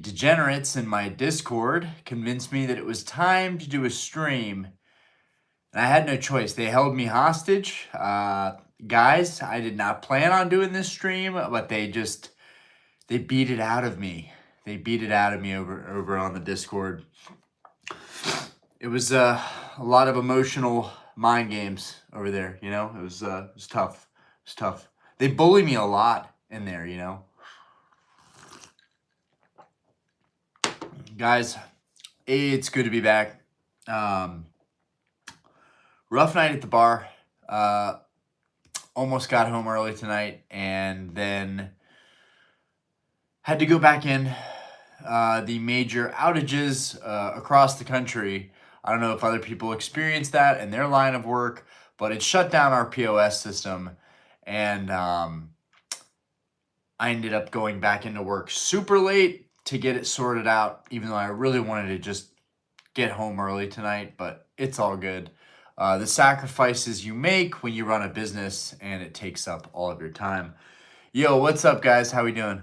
Degenerates in my Discord convinced me that it was time to do a stream, and I had no choice. They held me hostage. Guys, I did not plan on doing this stream, but they beat it out of me. They beat it out of me over on the Discord. It was a lot of emotional mind games over there. It was tough. It was tough. They bully me a lot in there. Guys, it's good to be back. Rough night at the bar. Almost got home early tonight, and then had to go back in. The major outages across the country. I don't know if other people experience that in their line of work, but it shut down our POS system, and I ended up going back into work super late to get it sorted out, even though I really wanted to just get home early tonight, but it's all good. The sacrifices you make when you run a business, and it takes up all of your time. Yo, what's up, guys? How we doing?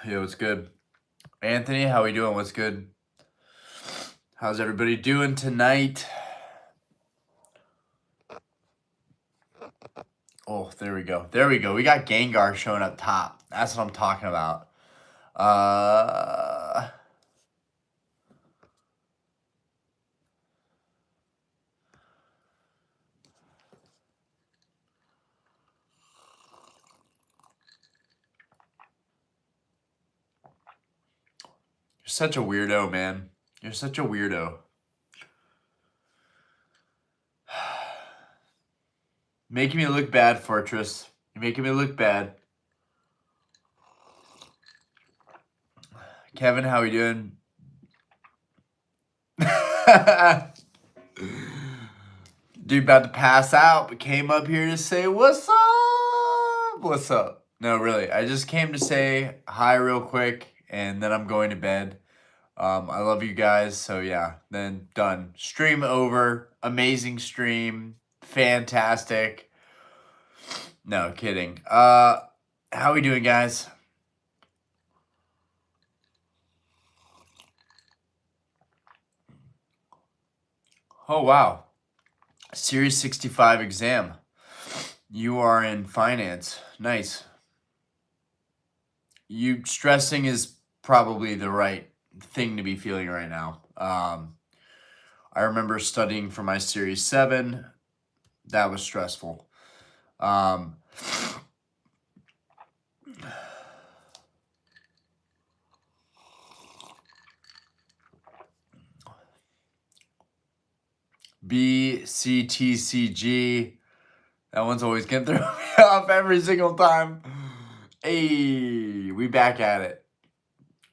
Yo, what's good? Anthony, how we doing? What's good? How's everybody doing tonight? Oh, there we go. There we go. We got Gengar showing up top. That's what I'm talking about. You're such a weirdo, man. You're such a weirdo. Making me look bad, Fortress. You're making me look bad. Kevin, how we doing? Dude, about to pass out, but came up here to say, what's up? What's up? No, really. I just came to say hi real quick, and then I'm going to bed. I love you guys, so yeah, then done. Stream over. Amazing stream. Fantastic. No, kidding. How we doing, guys? Oh, wow. Series 65 exam. You are in finance. Nice. You stressing is probably the right thing to be feeling right now. I remember studying for my Series 7. That was stressful. BCTCG. That one's always getting thrown me off every single time. Hey, we back at it.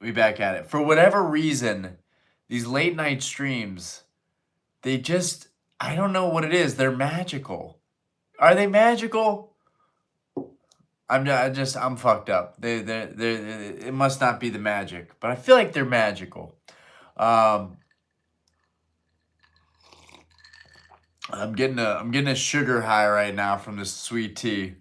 We back at it. For whatever reason, these late night streams, they just, I don't know what it is. They're magical. Are they magical? I'm fucked up. It must not be the magic, but I feel like they're magical. I'm getting a sugar high right now from this sweet tea.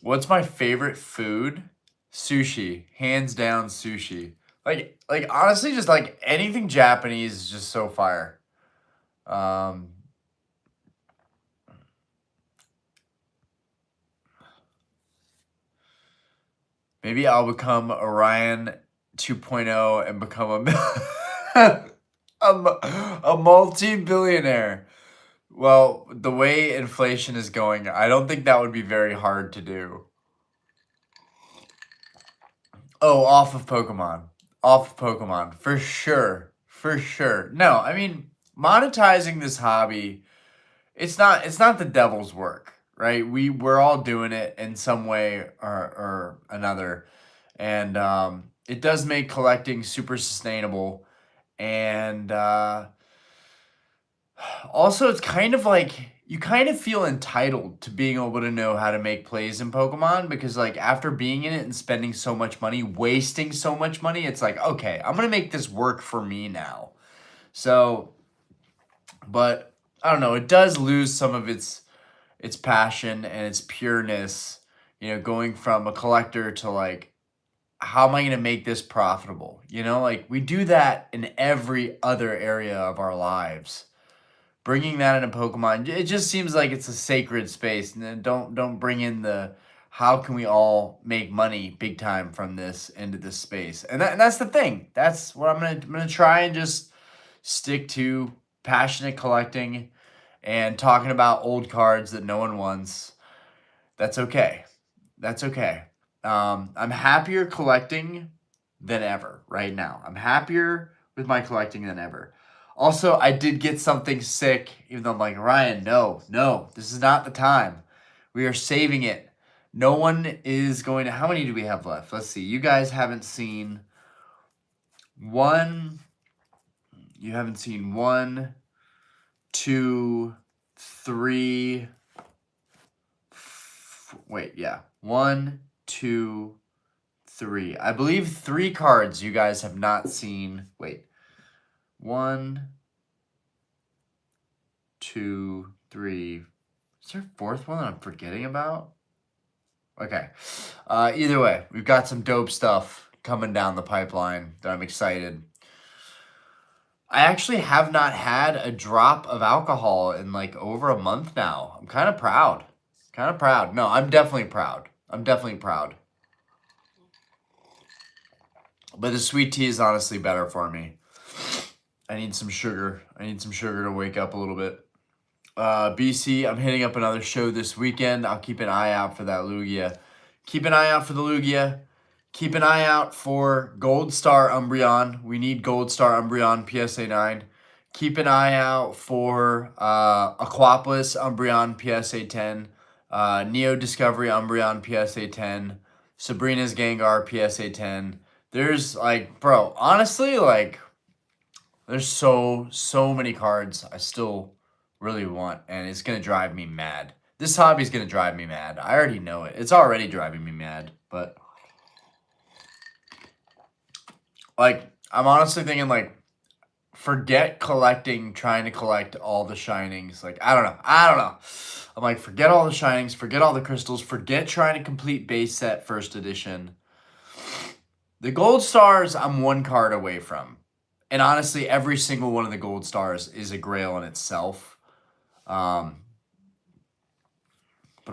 What's my favorite food? Sushi, hands down sushi. Like honestly, just like anything Japanese is just so fire. Maybe I'll become Orion 2.0 and become a multi-billionaire. Well, the way inflation is going, I don't think that would be very hard to do. Oh, off of Pokemon. Off of Pokemon. For sure. For sure. No, I mean, monetizing this hobby, it's not the devil's work, right? We're all doing it in some way or another. And it does make collecting super sustainable. And Also, it's kind of like you kind of feel entitled to being able to know how to make plays in Pokemon because, like, after being in it and spending so much money, wasting so much money, it's like, okay, I'm gonna make this work for me now. So, but I don't know, it does lose some of its passion and its pureness, going from a collector to like, how am I going to make this profitable? Like we do that in every other area of our lives. Bringing that into Pokemon, it just seems like it's a sacred space. And then don't bring in the how can we all make money big time from this into this space. And that's the thing. That's what I'm gonna try and just stick to passionate collecting and talking about old cards that no one wants. That's okay. That's okay. I'm happier collecting than ever right now. I'm happier with my collecting than ever. Also, I did get something sick, even though I'm like, Ryan, no, this is not the time. We are saving it. No one is going to. How many do we have left? Let's see. You guys haven't seen one. You haven't seen one, two, three. Wait, yeah. One, two, three. I believe 3 cards you guys have not seen. Wait. 1, 2, 3. Is there a 4th one that I'm forgetting about? Okay. Either way, we've got some dope stuff coming down the pipeline that I'm excited. I actually have not had a drop of alcohol in like over a month now. I'm kind of proud. No, I'm definitely proud. But the sweet tea is honestly better for me. I need some sugar. To wake up a little bit. BC, I'm hitting up another show this weekend. I'll keep an eye out for that Lugia. Keep an eye out for the Lugia. Keep an eye out for Gold Star Umbreon. We need Gold Star Umbreon PSA 9. Keep an eye out for Aquapolis Umbreon PSA 10. Neo Discovery Umbreon PSA 10. Sabrina's Gengar PSA 10. There's like, bro, honestly, like, there's so many cards I still really want, and it's gonna drive me mad. This hobby's gonna drive me mad. I already know it. It's already driving me mad, but like, I'm honestly thinking like, forget trying to collect all the shinings. Like, I don't know. I'm like, forget all the shinings, forget all the crystals, forget trying to complete base set first edition. The gold stars, I'm 1 card away from. And honestly, every single one of the gold stars is a grail in itself. But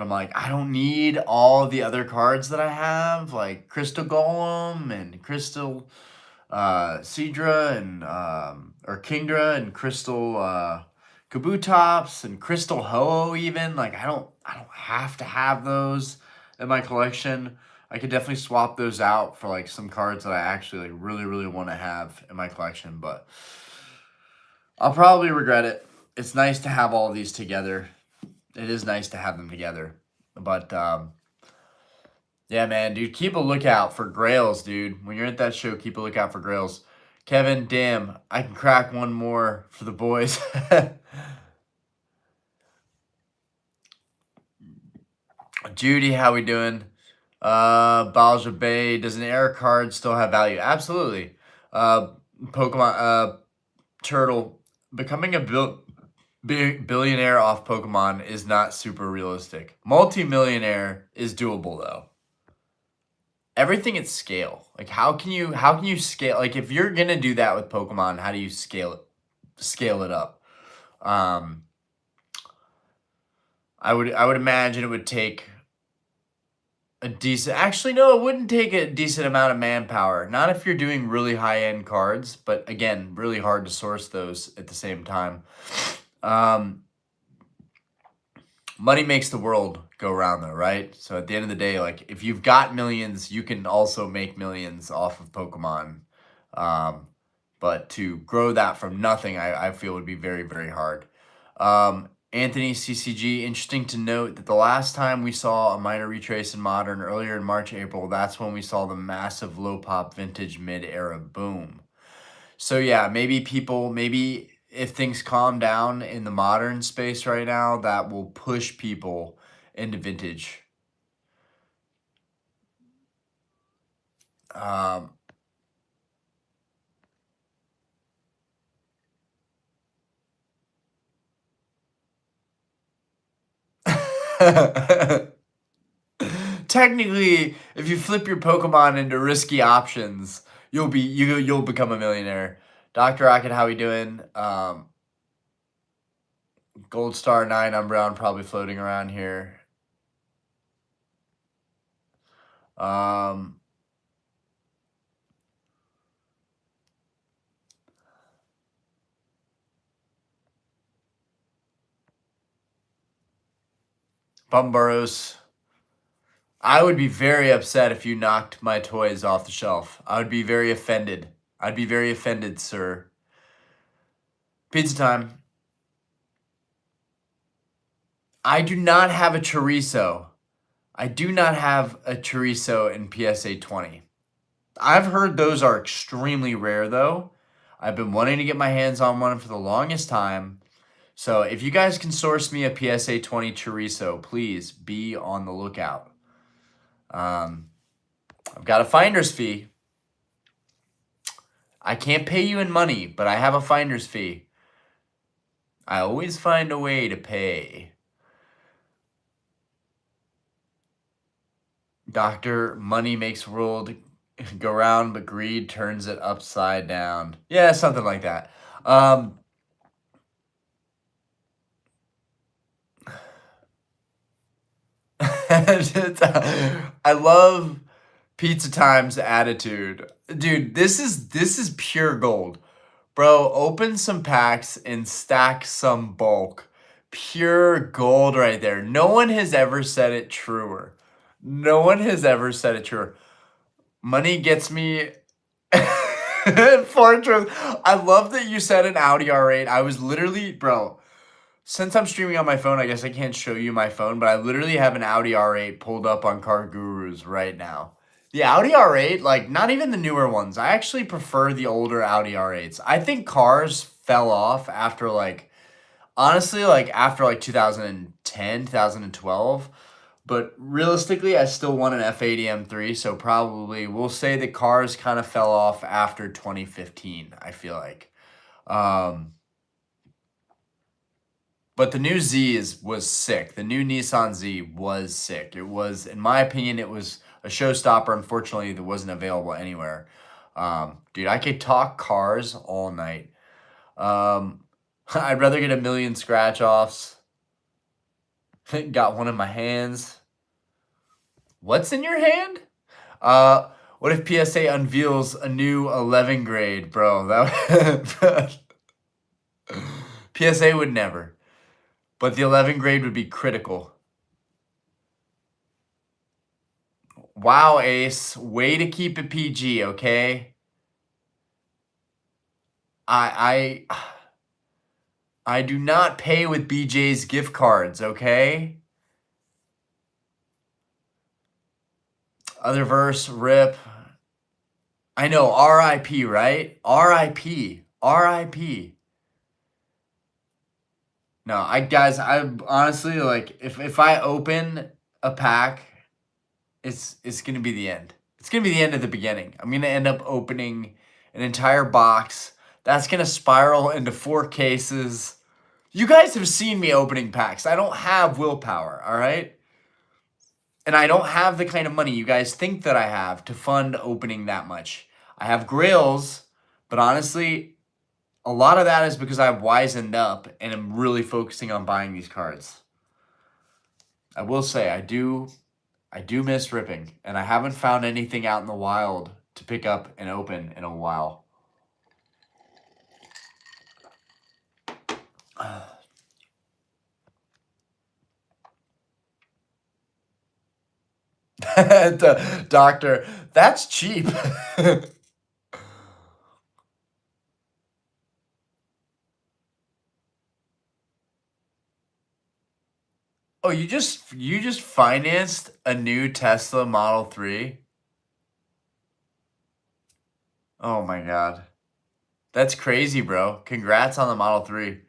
I'm like, I don't need all the other cards that I have, like Crystal Golem and Crystal Seadra and or Kingdra and Crystal Kabutops and Crystal Ho-Oh even. Like, I don't have to have those in my collection. I could definitely swap those out for like some cards that I actually like really want to have in my collection, but I'll probably regret it. It's nice to have all these together. It is nice to have them together. But yeah, man, dude, keep a lookout for grails, dude. When you're at that show, keep a lookout for grails. Kevin, damn, I can crack one more for the boys. Judy, how we doing? Balja Bay, does an error card still have value? Absolutely. Pokemon, Turtle, becoming a billionaire off Pokemon is not super realistic. Multi-millionaire is doable though. Everything at scale. Like, how can you scale? Like, if you're gonna do that with Pokemon, how do you scale it up? I would imagine it would take a decent. Actually, no, it wouldn't take a decent amount of manpower. Not if you're doing really high end cards, but again, really hard to source those at the same time. Money makes the world go round, though, right? So at the end of the day, like, if you've got millions, you can also make millions off of Pokemon. But to grow that from nothing, I feel would be very, very hard. Anthony CCG, interesting to note that the last time we saw a minor retrace in Modern, earlier in March, April, that's when we saw the massive low pop vintage mid-era boom. So yeah, maybe if things calm down in the modern space right now, that will push people into vintage. Technically, if you flip your Pokemon into risky options, you'll become a millionaire. Dr. Rocket, how we doing? Gold Star 9 Umbreon probably floating around here. Bumbaros. I would be very upset if you knocked my toys off the shelf. I would be very offended. I'd be very offended, sir. Pizza time. I do not have a chorizo. I do not have a chorizo in PSA 20. I've heard those are extremely rare, though. I've been wanting to get my hands on one for the longest time. So if you guys can source me a PSA 20 chorizo, please be on the lookout. I've got a finder's fee. I can't pay you in money, but I have a finder's fee. I always find a way to pay. Doctor, money makes world go round, but greed turns it upside down. Yeah, something like that. I love Pizza Time's attitude. Dude, this is pure gold. Bro, open some packs and stack some bulk. Pure gold right there. No one has ever said it truer. No one has ever said it truer. Money gets me Fortress. I love that you said an Audi R8. I was literally, bro, since I'm streaming on my phone, I guess I can't show you my phone, but I literally have an Audi R8 pulled up on Car Gurus right now. The Audi R8, like, not even the newer ones. I actually prefer the older Audi R8s. I think cars fell off after, like, honestly, like, after, like, 2010, 2012. But realistically, I still want an F80 M3, so probably we'll say that cars kind of fell off after 2015, I feel like. But the new Z was sick. The new Nissan Z was sick. It was, in my opinion, it was a showstopper. Unfortunately, that wasn't available anywhere. Dude, I could talk cars all night. I'd rather get 1 million scratch-offs. Got one in my hands. What's in your hand? What if PSA unveils a new 11 grade, bro? That PSA would never. But the 11 grade would be critical. Wow, Ace. Way to keep it PG, okay? I do not pay with BJ's gift cards, okay? Other verse, rip. I know, RIP, right? RIP. RIP. No, guys, I honestly, like, if I open a pack, it's gonna be the end. It's gonna be the end of the beginning. I'm gonna end up opening an entire box. That's gonna spiral into 4 cases. You guys have seen me opening packs. I don't have willpower, all right? And I don't have the kind of money you guys think that I have to fund opening that much. I have grails, but honestly, a lot of that is because I've wisened up and I'm really focusing on buying these cards. I will say, I do miss ripping, and I haven't found anything out in the wild to pick up and open in a while. Doctor, that's cheap. Oh, you just financed a new Tesla Model 3? Oh my God. That's crazy, bro. Congrats on the Model 3.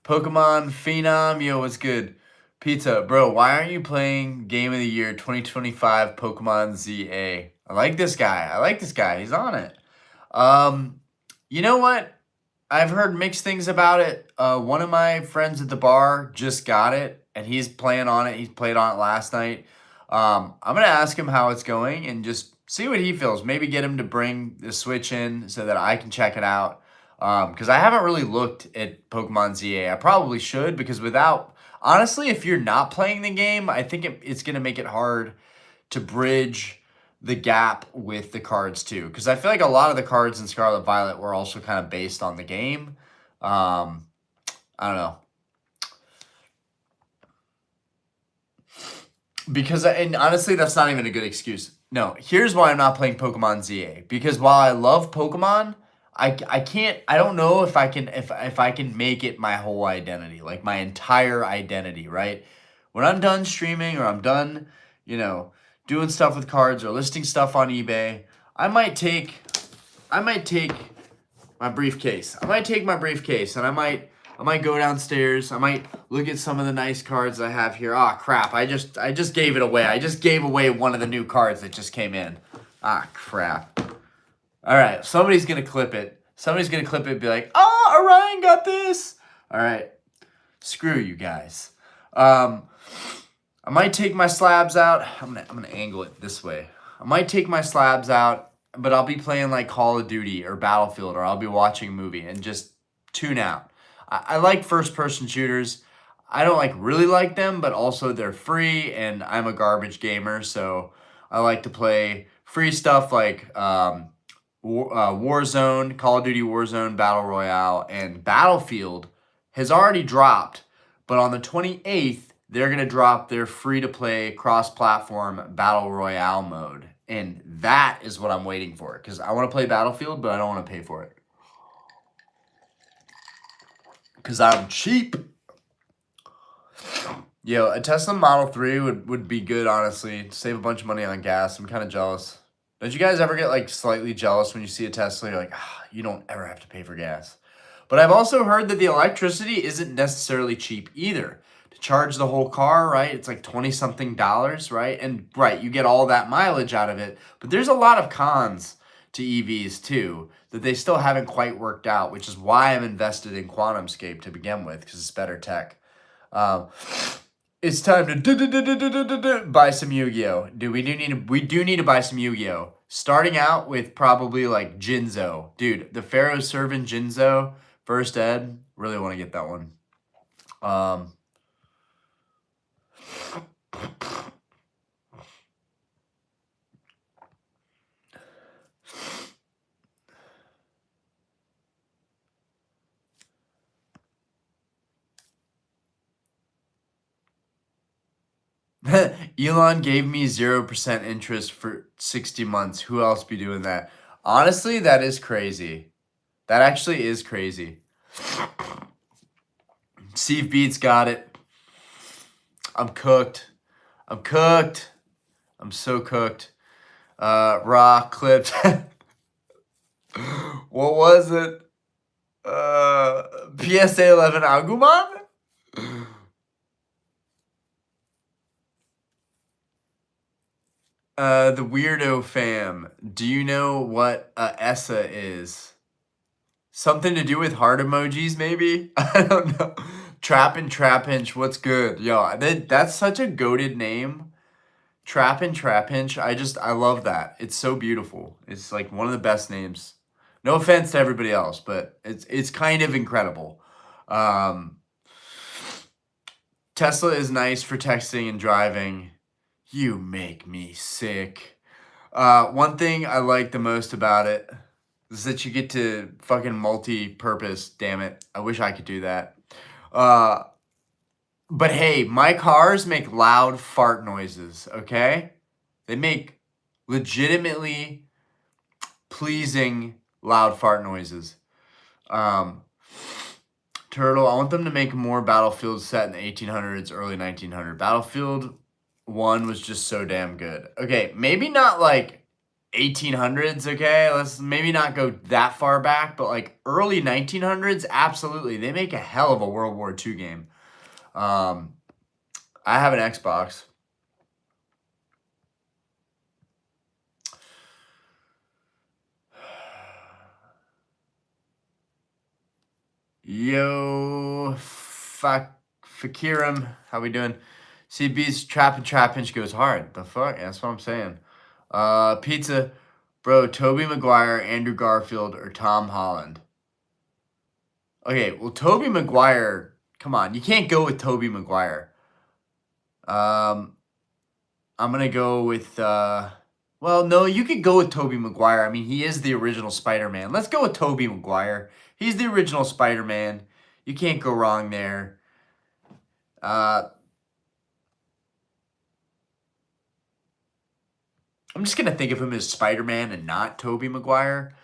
Pokemon Phenom, yo, what's good? Pizza, bro, why aren't you playing Game of the Year 2025 Pokemon ZA? I like this guy. I like this guy. He's on it. You know what? I've heard mixed things about it. One of my friends at the bar just got it, and he's playing on it. He played on it last night. I'm gonna ask him how it's going and just see what he feels. Maybe get him to bring the Switch in so that I can check it out. Because I haven't really looked at Pokemon ZA. I probably should because honestly, if you're not playing the game, I think it's gonna make it hard to bridge the gap with the cards too, because I feel like a lot of the cards in Scarlet Violet were also kind of based on the game. I don't know. And honestly, that's not even a good excuse. No, here's why I'm not playing Pokemon ZA. Because while I love Pokemon, I don't know if I can make it my whole identity, like my entire identity, right? When I'm done streaming or I'm done, doing stuff with cards or listing stuff on eBay, I might take my briefcase. I might take my briefcase and I might go downstairs. I might look at some of the nice cards I have here. Ah, crap. I just gave it away. I just gave away one of the new cards that just came in. Ah, crap. All right. Somebody's going to clip it. Somebody's going to clip it and be like, "Oh, Orion got this." All right. Screw you guys. I might take my slabs out. I'm gonna angle it this way. I might take my slabs out, but I'll be playing like Call of Duty or Battlefield, or I'll be watching a movie and just tune out. I like first-person shooters. I don't really like them, but also they're free, and I'm a garbage gamer, so I like to play free stuff like Warzone, Call of Duty Warzone, Battle Royale, and Battlefield has already dropped, but on the 28th, they're going to drop their free-to-play cross-platform Battle Royale mode. And that is what I'm waiting for. Because I want to play Battlefield, but I don't want to pay for it. Because I'm cheap. Yo, a Tesla Model 3 would be good, honestly. Save a bunch of money on gas. I'm kind of jealous. Don't you guys ever get slightly jealous when you see a Tesla? You're like, you don't ever have to pay for gas. But I've also heard that the electricity isn't necessarily cheap either. Charge the whole car, right? It's like $20-something, right? And right, you get all that mileage out of it. But there's a lot of cons to EVs too that they still haven't quite worked out, which is why I'm invested in QuantumScape to begin with, because it's better tech. It's time to buy some Yu-Gi-Oh! Dude, we do need to buy some Yu-Gi-Oh! Starting out with probably like Jinzo. Dude, the Pharaoh's Servant Jinzo, first ed, really want to get that one. Elon gave me 0% interest for 60 months. Who else be doing that? Honestly, that is crazy. That actually is crazy. Steve Beats got it. I'm cooked. I'm cooked. I'm so cooked. Raw clipped. What was it? PSA 11 Agumon? The Weirdo Fam. Do you know what ESSA is? Something to do with heart emojis, maybe? I don't know. Trapinch. What's good? Yo, that's such a goated name. Trapinch. I love that. It's so beautiful. It's like one of the best names. No offense to everybody else, but it's kind of incredible. Tesla is nice for texting and driving. You make me sick. One thing I like the most about it is that you get to fucking multi-purpose. Damn it. I wish I could do that. But hey, my cars make loud fart noises, okay? They make legitimately pleasing loud fart noises. Turtle, I want them to make more Battlefield set in the 1800s, early 1900s. Battlefield 1 was just so damn good. Okay, maybe not like 1800s, okay? Let's maybe not go that far back, but like early 1900s, absolutely. They make a hell of a World War II game. I have an Xbox. Yo, Fakirim, how we doing? CB's Trap Inch goes hard. The fuck? That's what I'm saying. Pizza, bro, Tobey Maguire, Andrew Garfield, or Tom Holland? Okay, well, Tobey Maguire, come on. You can't go with Tobey Maguire. I'm going to go with, well, no, you could go with Tobey Maguire. I mean, he is the original Spider-Man. Let's go with Tobey Maguire. He's the original Spider-Man. You can't go wrong there. I'm just going to think of him as Spider-Man and not Tobey Maguire.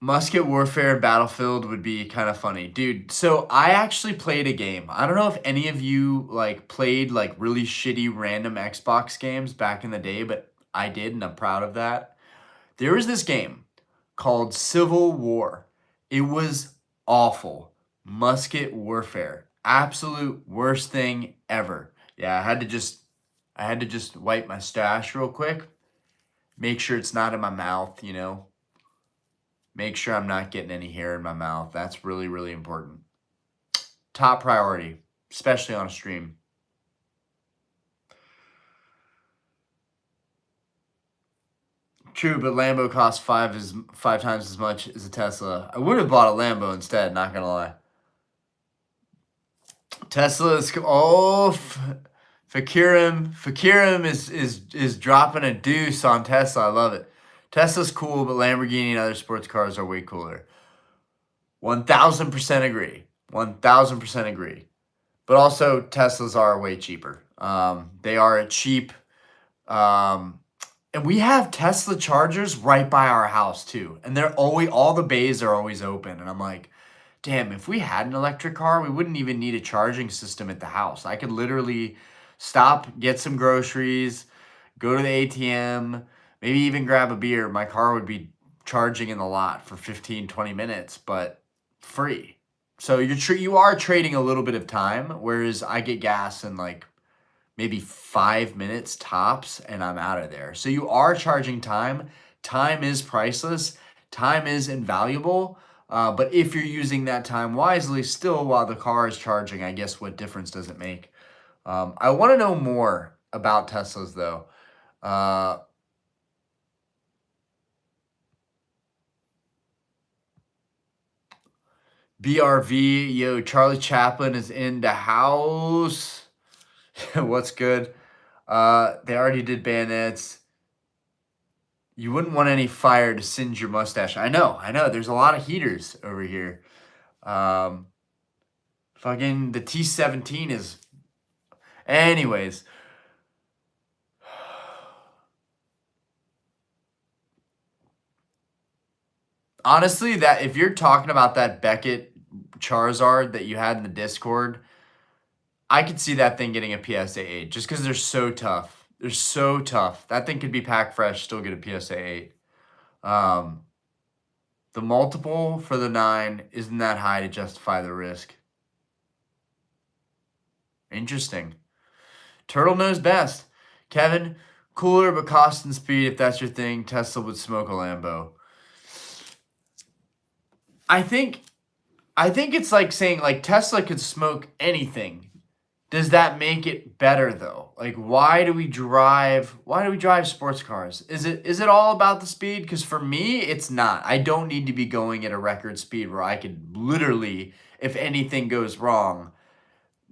Musket Warfare and Battlefield would be kind of funny. Dude, so I actually played a game. I don't know if any of you like played like really shitty random Xbox games back in the day, but I did and I'm proud of that. There was this game called Civil War. It was awful. Musket Warfare. Absolute worst thing ever. Yeah, I had to just wipe my stash real quick. Make sure it's not in my mouth, you know. Make sure I'm not getting any hair in my mouth. That's really, really important. Top priority, especially on a stream. True, but Lambo costs five times as much as a Tesla. I would have bought a Lambo instead, not gonna lie. Tesla is Fakirim is dropping a deuce on Tesla. I love it. Tesla's cool, but Lamborghini and other sports cars are way cooler. 1000% agree. 1000% agree. But also, Teslas are way cheaper. They are cheap. And we have Tesla chargers right by our house too. And they're always, all the bays are always open. And I'm like, damn, if we had an electric car, we wouldn't even need a charging system at the house. I could literally stop, get some groceries, go to the ATM, maybe even grab a beer. My car would be charging in the lot for 15, 20 minutes, but free. So you are trading a little bit of time, whereas I get gas in like maybe 5 minutes tops and I'm out of there. So you are charging time. Time is priceless. Time is invaluable. But if you're using that time wisely, still while the car is charging, I guess what difference does it make? I want to know more about Teslas though. BRV, yo, Charlie Chaplin is in the house. What's good? They already did bayonets. You wouldn't want any fire to singe your mustache. I know. There's a lot of heaters over here. Fucking the T17 is... Anyways. Honestly, that if you're talking about that Beckett Charizard that you had in the Discord, I could see that thing getting a PSA 8 just because they're so tough. They're so tough. That thing could be pack fresh, still get a PSA 8. The multiple for the 9 isn't that high to justify the risk. Interesting. Turtle knows best. Kevin, cooler but cost and speed, if that's your thing, Tesla would smoke a Lambo. I think it's like saying like Tesla could smoke anything. Does that make it better though? Like why do we drive sports cars? Is it all about the speed? Because for me, it's not. I don't need to be going at a record speed where I could literally, if anything goes wrong,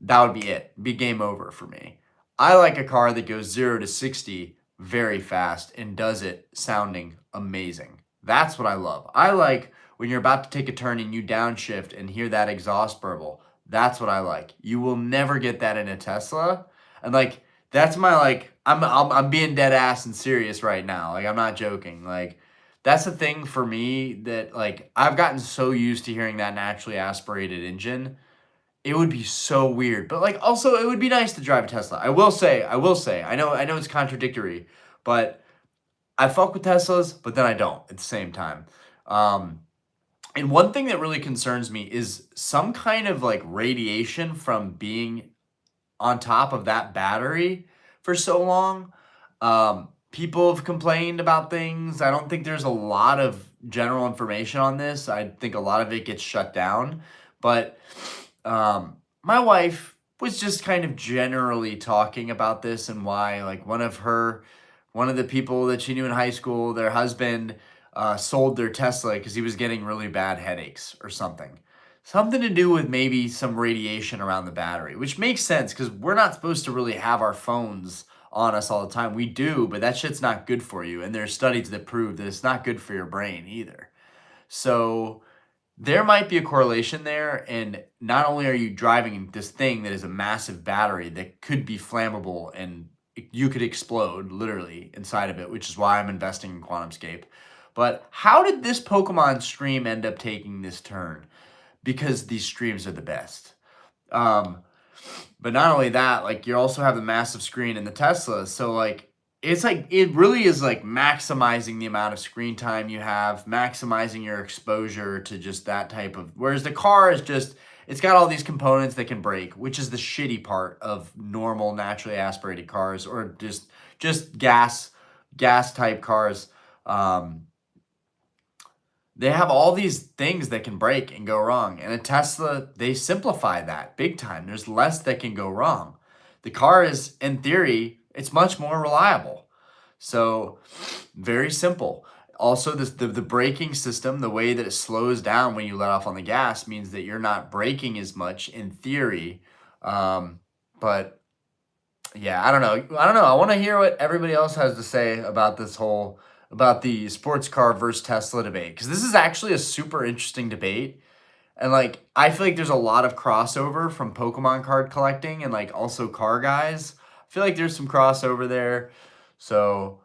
that would be it. Be game over for me. I like a car that goes 0 to 60 very fast and does it sounding amazing. That's what I love. I like when you're about to take a turn and you downshift and hear that exhaust burble. That's what I like. You will never get that in a Tesla. And like, that's my like, I'm being dead ass and serious right now. Like, I'm not joking. Like, that's the thing for me that like, I've gotten so used to hearing that naturally aspirated engine. It would be so weird. But like, also it would be nice to drive a Tesla. I will say, I know it's contradictory, But I fuck with Teslas, but then I don't at the same time. Um, and one thing that really concerns me is some kind of like radiation from being on top of that battery for so long. People have complained about things. I don't think there's a lot of general information on this. I think a lot of it gets shut down. But my wife was just kind of generally talking about this and why, like, one of the people that she knew in high school, their husband sold their Tesla because he was getting really bad headaches or something. Something to do with maybe some radiation around the battery, which makes sense because we're not supposed to really have our phones on us all the time. We do, but that shit's not good for you. And there's studies that prove that it's not good for your brain either. So there might be a correlation there. And not only are you driving this thing that is a massive battery that could be flammable and you could explode literally inside of it, which is why I'm investing in QuantumScape. But how did this Pokemon stream end up taking this turn? Because these streams are the best. But not only that, like you also have the massive screen in the Tesla. So like it really is like maximizing the amount of screen time you have, maximizing your exposure to just that type of, whereas the car is just, it's got all these components that can break, which is the shitty part of normal naturally aspirated cars or just gas type cars. They have all these things that can break and go wrong. And a Tesla, they simplify that big time. There's less that can go wrong. The car is, in theory, it's much more reliable. So very simple. Also, the braking system, the way that it slows down when you let off on the gas means that you're not braking as much in theory. But yeah, I don't know. I want to hear what everybody else has to say about this whole about the sports car versus Tesla debate, because this is actually a super interesting debate. And like I feel like there's a lot of crossover from Pokemon card collecting and like also car guys. I feel like there's some crossover there. So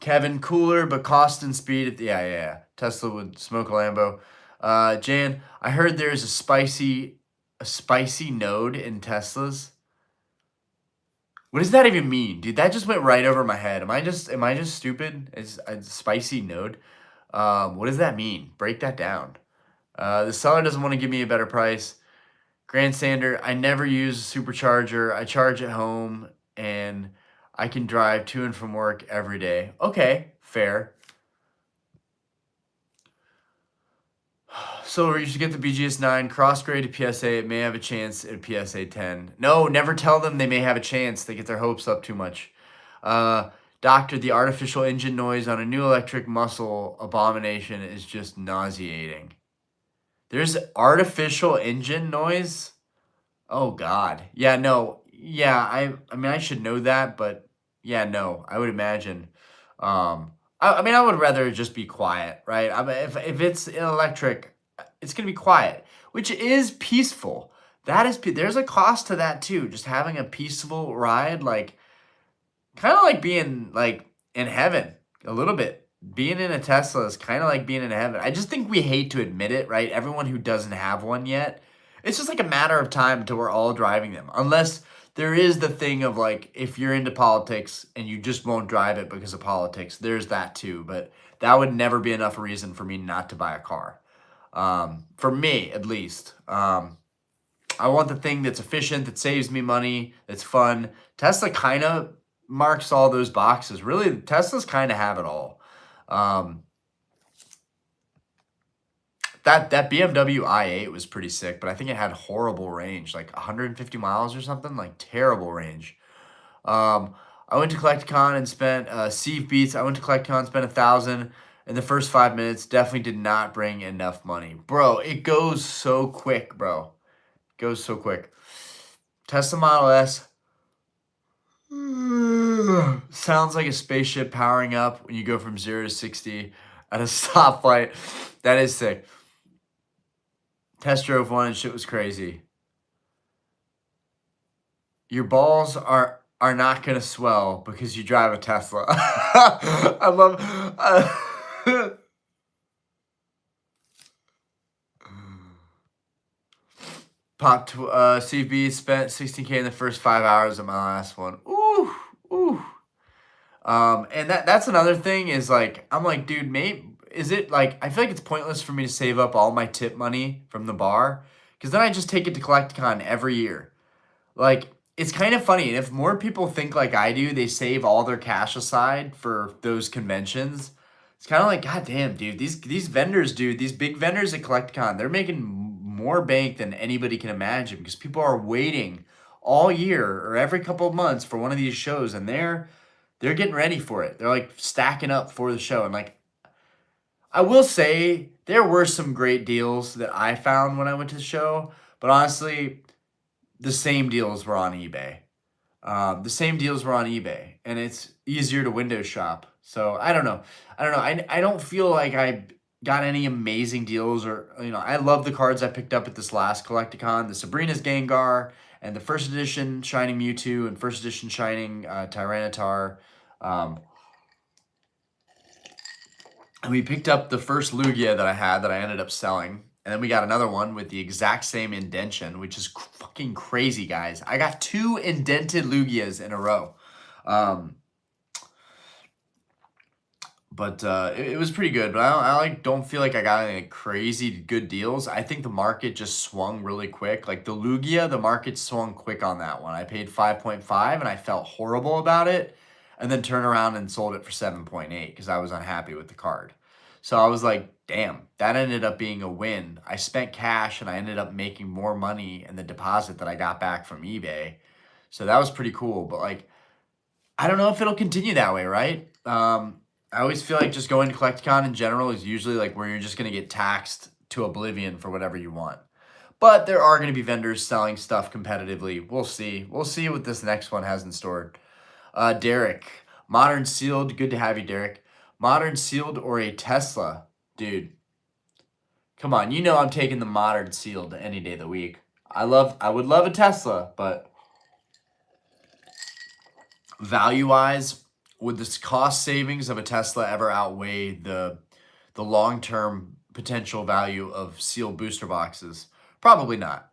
Kevin, cooler but cost and speed. Yeah. Tesla would smoke a Lambo. Jan, I heard there's a spicy node in Teslas. What does that even mean, dude? That just went right over my head. Am I just stupid? It's a spicy node. What does that mean? Break that down. The seller doesn't want to give me a better price. Grandstander, I never use a supercharger. I charge at home and I can drive to and from work every day. Okay, fair. So you should get the BGS 9 cross-grade to PSA. It may have a chance at PSA 10. No, never tell them they may have a chance. They get their hopes up too much. Doctor, the artificial engine noise on a new electric muscle abomination is just nauseating. There's artificial engine noise? Oh, God. Yeah, no. Yeah, I mean, I should know that, but yeah, no. I would imagine. I mean, I would rather just be quiet, right? I mean, if it's electric, it's going to be quiet, which is peaceful. There's a cost to that too. Just having a peaceful ride, like kind of like being like in heaven a little bit. Being in a Tesla is kind of like being in heaven. I just think we hate to admit it, right? Everyone who doesn't have one yet, it's just like a matter of time until we're all driving them. Unless there is the thing of like, if you're into politics and you just won't drive it because of politics, there's that too. But that would never be enough reason for me not to buy a car. For me, at least. I want the thing that's efficient, that saves me money, that's fun. Tesla kind of marks all those boxes. Really, Teslas kind of have it all. That BMW i8 was pretty sick, but I think it had horrible range, like 150 miles or something, like terrible range. I went to Collecticon and spent Steve Beats. I went to Collecticon, spent $1,000 in the first 5 minutes. Definitely did not bring enough money, bro. It goes so quick, bro. It goes so quick. Tesla Model S sounds like a spaceship powering up when you go from 0 to 60 at a stoplight. That is sick. Test drove one and shit was crazy. Your balls are not gonna swell because you drive a Tesla. I love. CB spent $16K in the first 5 hours of my last one. Ooh. Ooh. And that's another thing is like, I'm like, dude, maybe is it like I feel like it's pointless for me to save up all my tip money from the bar because then I just take it to CollectCon every year. Like, it's kind of funny. And if more people think like I do, they save all their cash aside for those conventions. It's kind of like, God damn, dude, these vendors, dude, these big vendors at CollectCon, they're making more bank than anybody can imagine because people are waiting all year or every couple of months for one of these shows, and they're getting ready for it. They're like stacking up for the show. And like, I will say there were some great deals that I found when I went to the show, but honestly, the same deals were on eBay. And it's easier to window shop. So I don't know. I don't feel like I got any amazing deals or I love the cards I picked up at this last Collecticon, the Sabrina's Gengar and the first edition Shining Mewtwo and first edition Shining Tyranitar. Um, and we picked up the first Lugia that I had that I ended up selling. And then we got another one with the exact same indention, which is fucking crazy, guys. I got 2 indented Lugias in a row. But it was pretty good. But I like don't feel like I got any crazy good deals. I think the market just swung really quick. Like the Lugia, the market swung quick on that one. I paid 5.5 and I felt horrible about it. And then turned around and sold it for 7.8 because I was unhappy with the card. So I was like, damn, that ended up being a win. I spent cash and I ended up making more money in the deposit that I got back from eBay. So that was pretty cool. But like, I don't know if it'll continue that way, right? I always feel like just going to CollectCon in general is usually like where you're just going to get taxed to oblivion for whatever you want. But there are going to be vendors selling stuff competitively. We'll see. We'll see what this next one has in store. Derek, modern sealed. Good to have you, Derek. Modern sealed or a Tesla? Dude, come on. You know I'm taking the modern sealed any day of the week. I would love a Tesla, but value-wise, would the cost savings of a Tesla ever outweigh the long-term potential value of sealed booster boxes? Probably not.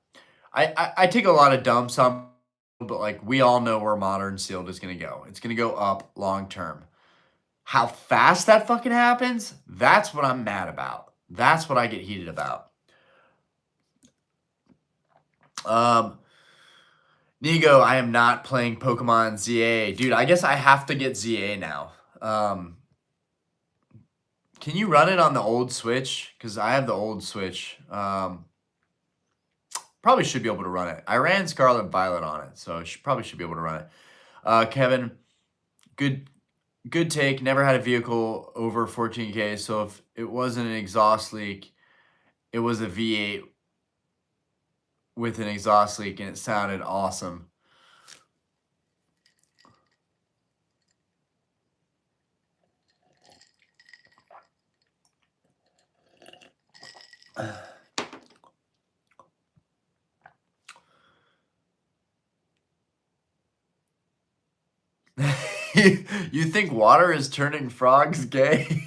I take a lot of dumps on, but like we all know where modern sealed is going to go. It's going to go up long-term. How fast that fucking happens, that's what I'm mad about. That's what I get heated about. Nigo, I am not playing Pokemon ZA. Dude, I guess I have to get ZA now. Can you run it on the old Switch? Because I have the old Switch. Probably should be able to run it. I ran Scarlet Violet on it, so probably should be able to run it. Kevin, good take. Never had a vehicle over 14K, so if it wasn't an exhaust leak, it was a V8 with an exhaust leak, and it sounded awesome. You think water is turning frogs gay?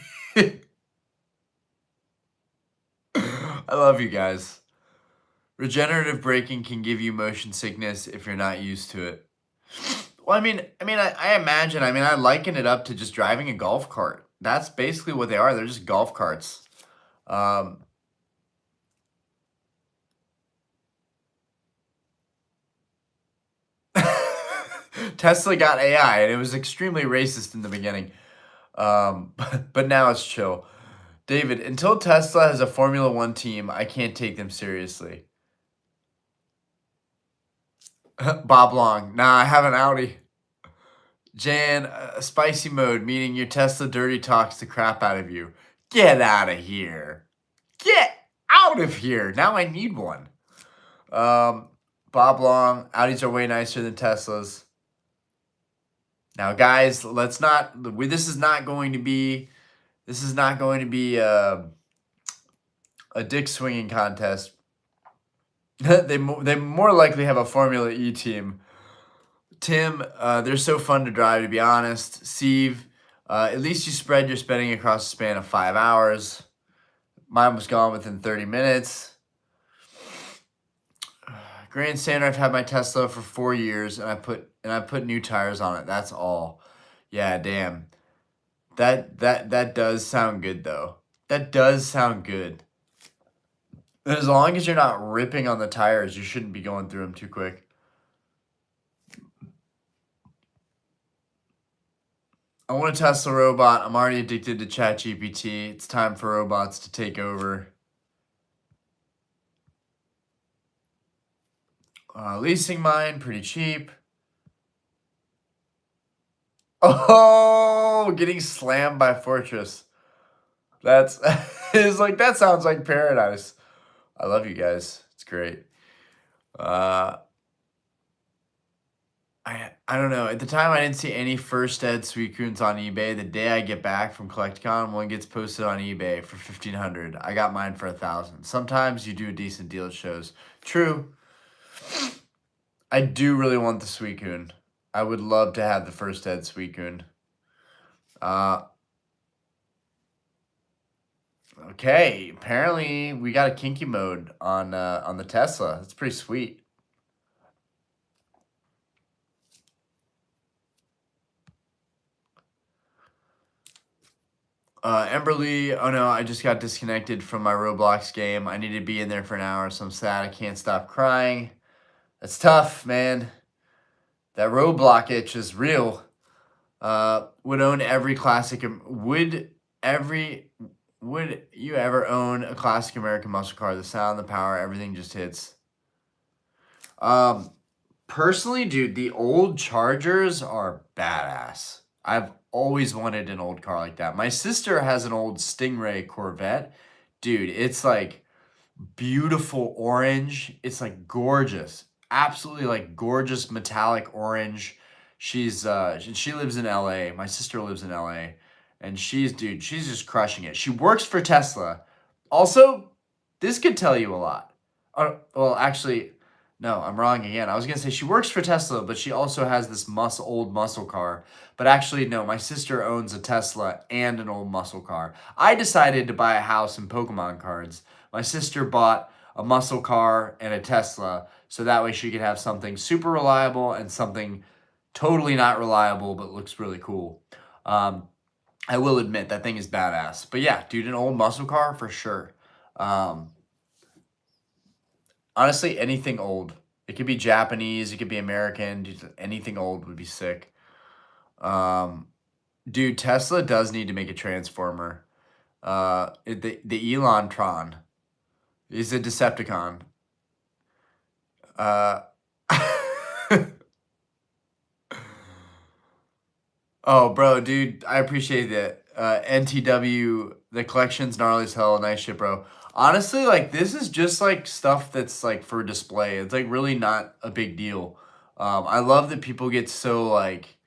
I love you guys. Regenerative braking can give you motion sickness if you're not used to it. Well, I imagine, I liken it up to just driving a golf cart. That's basically what they are. They're just golf carts. Tesla got AI, and it was extremely racist in the beginning. But now it's chill. David, until Tesla has a Formula One team, I can't take them seriously. Bob Long, nah, I have an Audi. Jan, spicy mode, meaning your Tesla dirty talks the crap out of you. Get out of here. Get out of here. Now I need one. Bob Long, Audis are way nicer than Teslas. Now, guys, let's not. This is not going to be a dick swinging contest. They more likely have a Formula E team. Tim, they're so fun to drive, to be honest. Steve, at least you spread your spending across a span of 5 hours. Mine was gone within 30 minutes. Grand Standard, I've had my Tesla for 4 years, and I put and I put new tires on it. That's all. Yeah, damn. That does sound good though. That does sound good. As long as you're not ripping on the tires, you shouldn't be going through them too quick. I want a Tesla robot. I'm already addicted to ChatGPT. It's time for robots to take over. Leasing mine, pretty cheap. Oh, getting slammed by Fortress. That's it's like that sounds like paradise. I love you guys. It's great. I don't know. At the time, I didn't see any first ed Suicunes on eBay. The day I get back from CollectCon, one gets posted on eBay for 1,500. I got mine for 1,000. Sometimes you do a decent deal at shows. True. I do really want the Suicune. I would love to have the first ed Suicune. Okay. Apparently, we got a kinky mode on the Tesla. That's pretty sweet. Emberly, oh no, I just got disconnected from my Roblox game. I need to be in there for an hour, so I'm sad. I can't stop crying. That's tough, man. That Roblox itch is real. Would own every classic. Would you ever own a classic American muscle car? The sound, the power, everything just hits. Personally, dude, the old Chargers are badass. I've always wanted an old car like that. My sister has an old Stingray Corvette. Dude, it's like beautiful orange. It's like gorgeous. Absolutely like gorgeous metallic orange. She lives in LA. My sister lives in LA. And she's just crushing it. She works for Tesla. Also, this could tell you a lot. Well, actually, no, I'm wrong again. I was going to say she works for Tesla, but she also has this old muscle car. But actually, no, my sister owns a Tesla and an old muscle car. I decided to buy a house and Pokemon cards. My sister bought a muscle car and a Tesla, so that way she could have something super reliable and something totally not reliable but looks really cool. I will admit, that thing is badass. But yeah, dude, an old muscle car for sure. Honestly, anything old. It could be Japanese, it could be American. Dude, anything old would be sick. Dude, Tesla does need to make a transformer. The Elon Tron is a Decepticon. Oh, bro, dude, I appreciate that. NTW, the collection's gnarly as hell. Nice shit, bro. Honestly, like, this is just, like, stuff that's, like, for display. It's, like, really not a big deal. I love that people get so, like,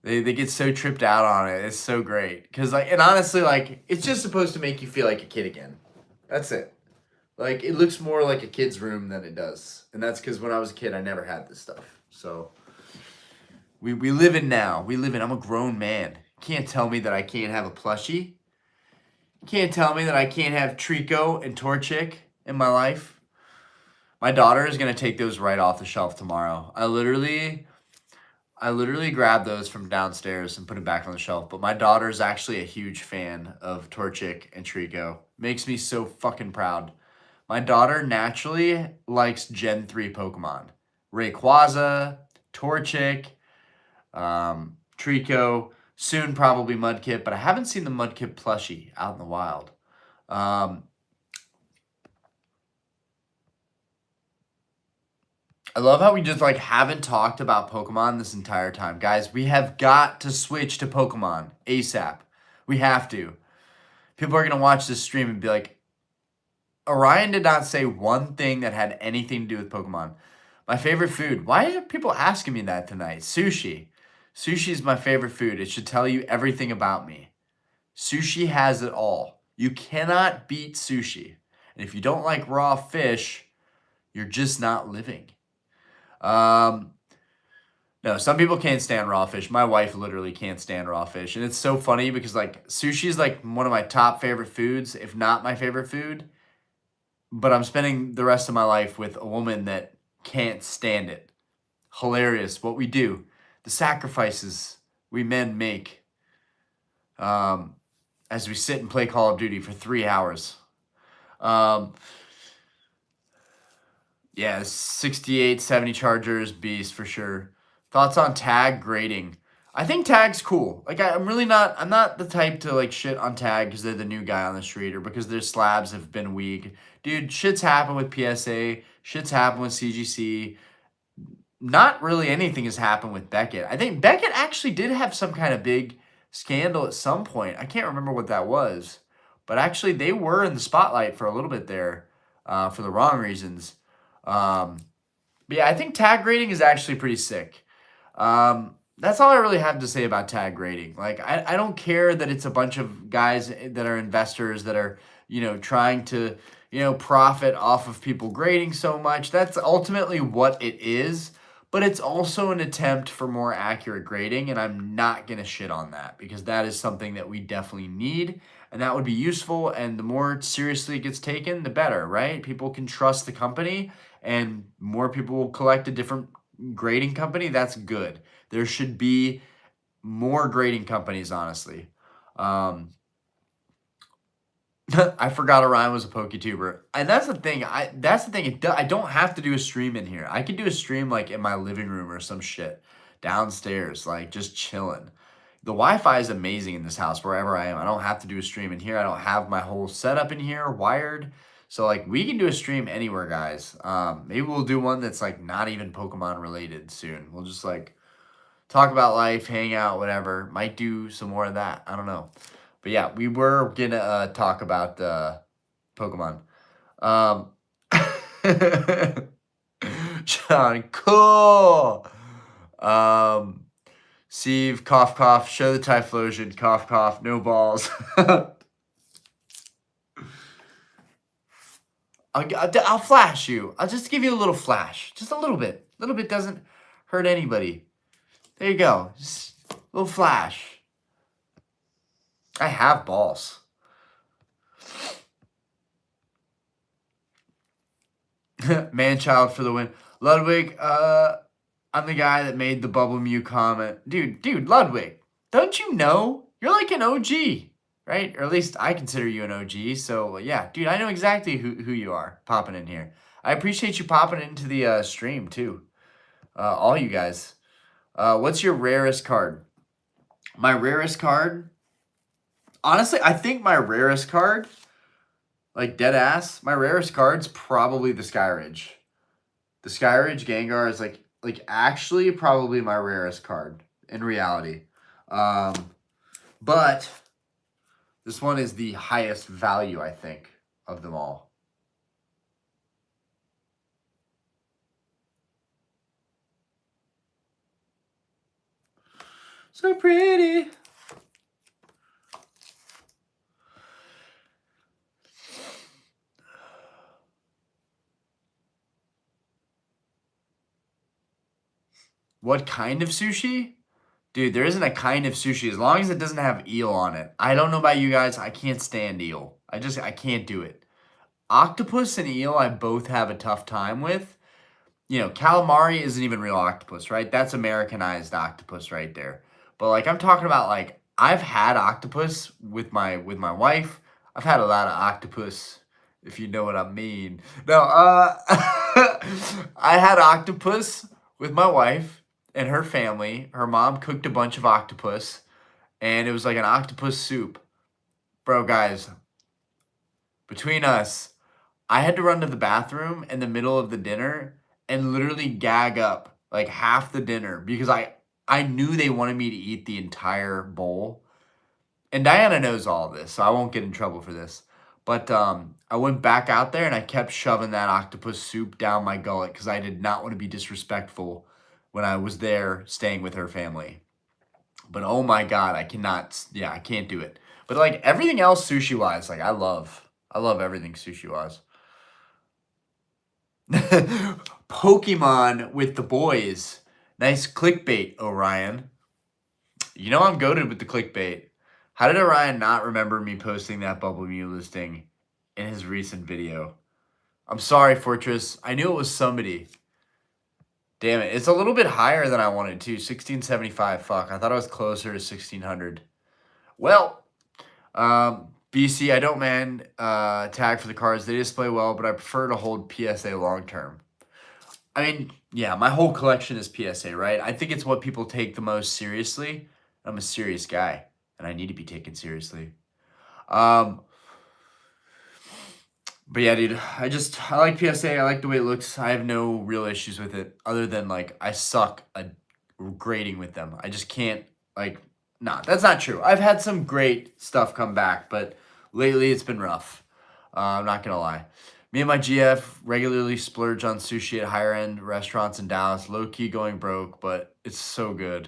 they get so tripped out on it. It's so great. Because, like, and honestly, like, it's just supposed to make you feel like a kid again. That's it. Like, it looks more like a kid's room than it does. And that's because when I was a kid, I never had this stuff. So, we live in now. I'm a grown man. Can't tell me that I can't have a plushie. Can't tell me that I can't have Trico and Torchic in my life. My daughter is going to take those right off the shelf tomorrow. I literally grabbed those from downstairs and put them back on the shelf. But my daughter is actually a huge fan of Torchic and Trico. Makes me so fucking proud. My daughter naturally likes Gen 3 Pokemon. Rayquaza, Torchic, Trico, soon probably Mudkip, but I haven't seen the Mudkip plushie out in the wild. I love how we just like haven't talked about Pokemon this entire time. Guys, we have got to switch to Pokemon ASAP. We have to. People are going to watch this stream and be like, Orion did not say one thing that had anything to do with Pokemon. My favorite food. Why are people asking me that tonight? Sushi. Sushi is my favorite food. It should tell you everything about me. Sushi has it all. You cannot beat sushi. And if you don't like raw fish, you're just not living. No, some people can't stand raw fish. My wife literally can't stand raw fish. And it's so funny because like sushi is like one of my top favorite foods, if not my favorite food. But I'm spending the rest of my life with a woman that can't stand it. Hilarious what we do. the sacrifices we men make as we sit and play Call of Duty for 3 hours. Yeah, 68, 70 Chargers, beast for sure. Thoughts on tag grading? I think tag's cool. Like I'm not the type to like shit on tag because they're the new guy on the street or because their slabs have been weak. Dude, shit's happened with PSA, shit's happened with CGC. Not really anything has happened with Beckett. I think Beckett actually did have some kind of big scandal at some point. I can't remember what that was. But actually they were in the spotlight for a little bit there for the wrong reasons. But yeah, I think tag grading is actually pretty sick. That's all I really have to say about tag grading. Like, I don't care that it's a bunch of guys that are investors that are, trying to, profit off of people grading so much. That's ultimately what it is. But it's also an attempt for more accurate grading, and I'm not going to shit on that because that is something that we definitely need, and that would be useful, and the more seriously it gets taken, the better, right? People can trust the company, and more people will collect a different grading company. That's good. There should be more grading companies, honestly. I forgot Orion was a PokeTuber. And that's the thing. I don't have to do a stream in here. I could do a stream like in my living room or some shit downstairs, like just chilling. The Wi-Fi is amazing in this house wherever I am. I don't have to do a stream in here. I don't have my whole setup in here wired. So like we can do a stream anywhere, guys. Maybe we'll do one that's like not even Pokemon related soon. We'll just like talk about life, hang out, whatever. Might do some more of that. I don't know. But yeah, we were gonna talk about Pokemon. John, cool. Steve, cough, cough. Show the Typhlosion, cough, cough. No balls. I'll flash you. I'll just give you a little flash, just a little bit. A little bit doesn't hurt anybody. There you go. Just a little flash. I have balls. Man-child for the win. Ludwig, I'm the guy that made the Bubble Mew comment. Dude, Ludwig, don't you know? You're like an OG, right? Or at least I consider you an OG. So, yeah, dude, I know exactly who you are popping in here. I appreciate you popping into the stream, too. All you guys. What's your rarest card? My rarest card? Honestly, I think my rarest card, like dead ass, my rarest card's probably the Skyridge. The Skyridge Gengar is like actually probably my rarest card in reality. But this one is the highest value, I think, of them all. So pretty. What kind of sushi? Dude, there isn't a kind of sushi as long as it doesn't have eel on it. I don't know about you guys. I can't stand eel. I can't do it. Octopus and eel, I both have a tough time with. Calamari isn't even real octopus, right? That's Americanized octopus right there. But like I'm talking about like I've had octopus with my wife. I've had a lot of octopus, if you know what I mean. No, I had octopus with my wife and her family. Her mom cooked a bunch of octopus, and it was like an octopus soup. Bro, guys, between us, I had to run to the bathroom in the middle of the dinner and literally gag up like half the dinner because I knew they wanted me to eat the entire bowl. And Diana knows all this, so I won't get in trouble for this. But I went back out there and I kept shoving that octopus soup down my gullet because I did not want to be disrespectful when I was there staying with her family. But oh my God, I can't do it. But like everything else sushi-wise, like I love everything sushi-wise. Pokemon with the boys. Nice clickbait, Orion. You know I'm goated with the clickbait. How did Orion not remember me posting that Bubble Mew listing in his recent video? I'm sorry, Fortress. I knew it was somebody. Damn it. It's a little bit higher than I wanted to. 1675. Fuck. I thought I was closer to 1600. Well, BC, I don't man tag for the cards. They display well, but I prefer to hold PSA long term. I mean, yeah, my whole collection is PSA, right? I think it's what people take the most seriously. I'm a serious guy, and I need to be taken seriously. But yeah, dude, I like PSA. I like the way it looks. I have no real issues with it other than like I suck at grading with them. I just can't like, nah, that's not true. I've had some great stuff come back, but lately it's been rough. I'm not gonna lie. Me and my GF regularly splurge on sushi at higher end restaurants in Dallas. Low key going broke, but it's so good.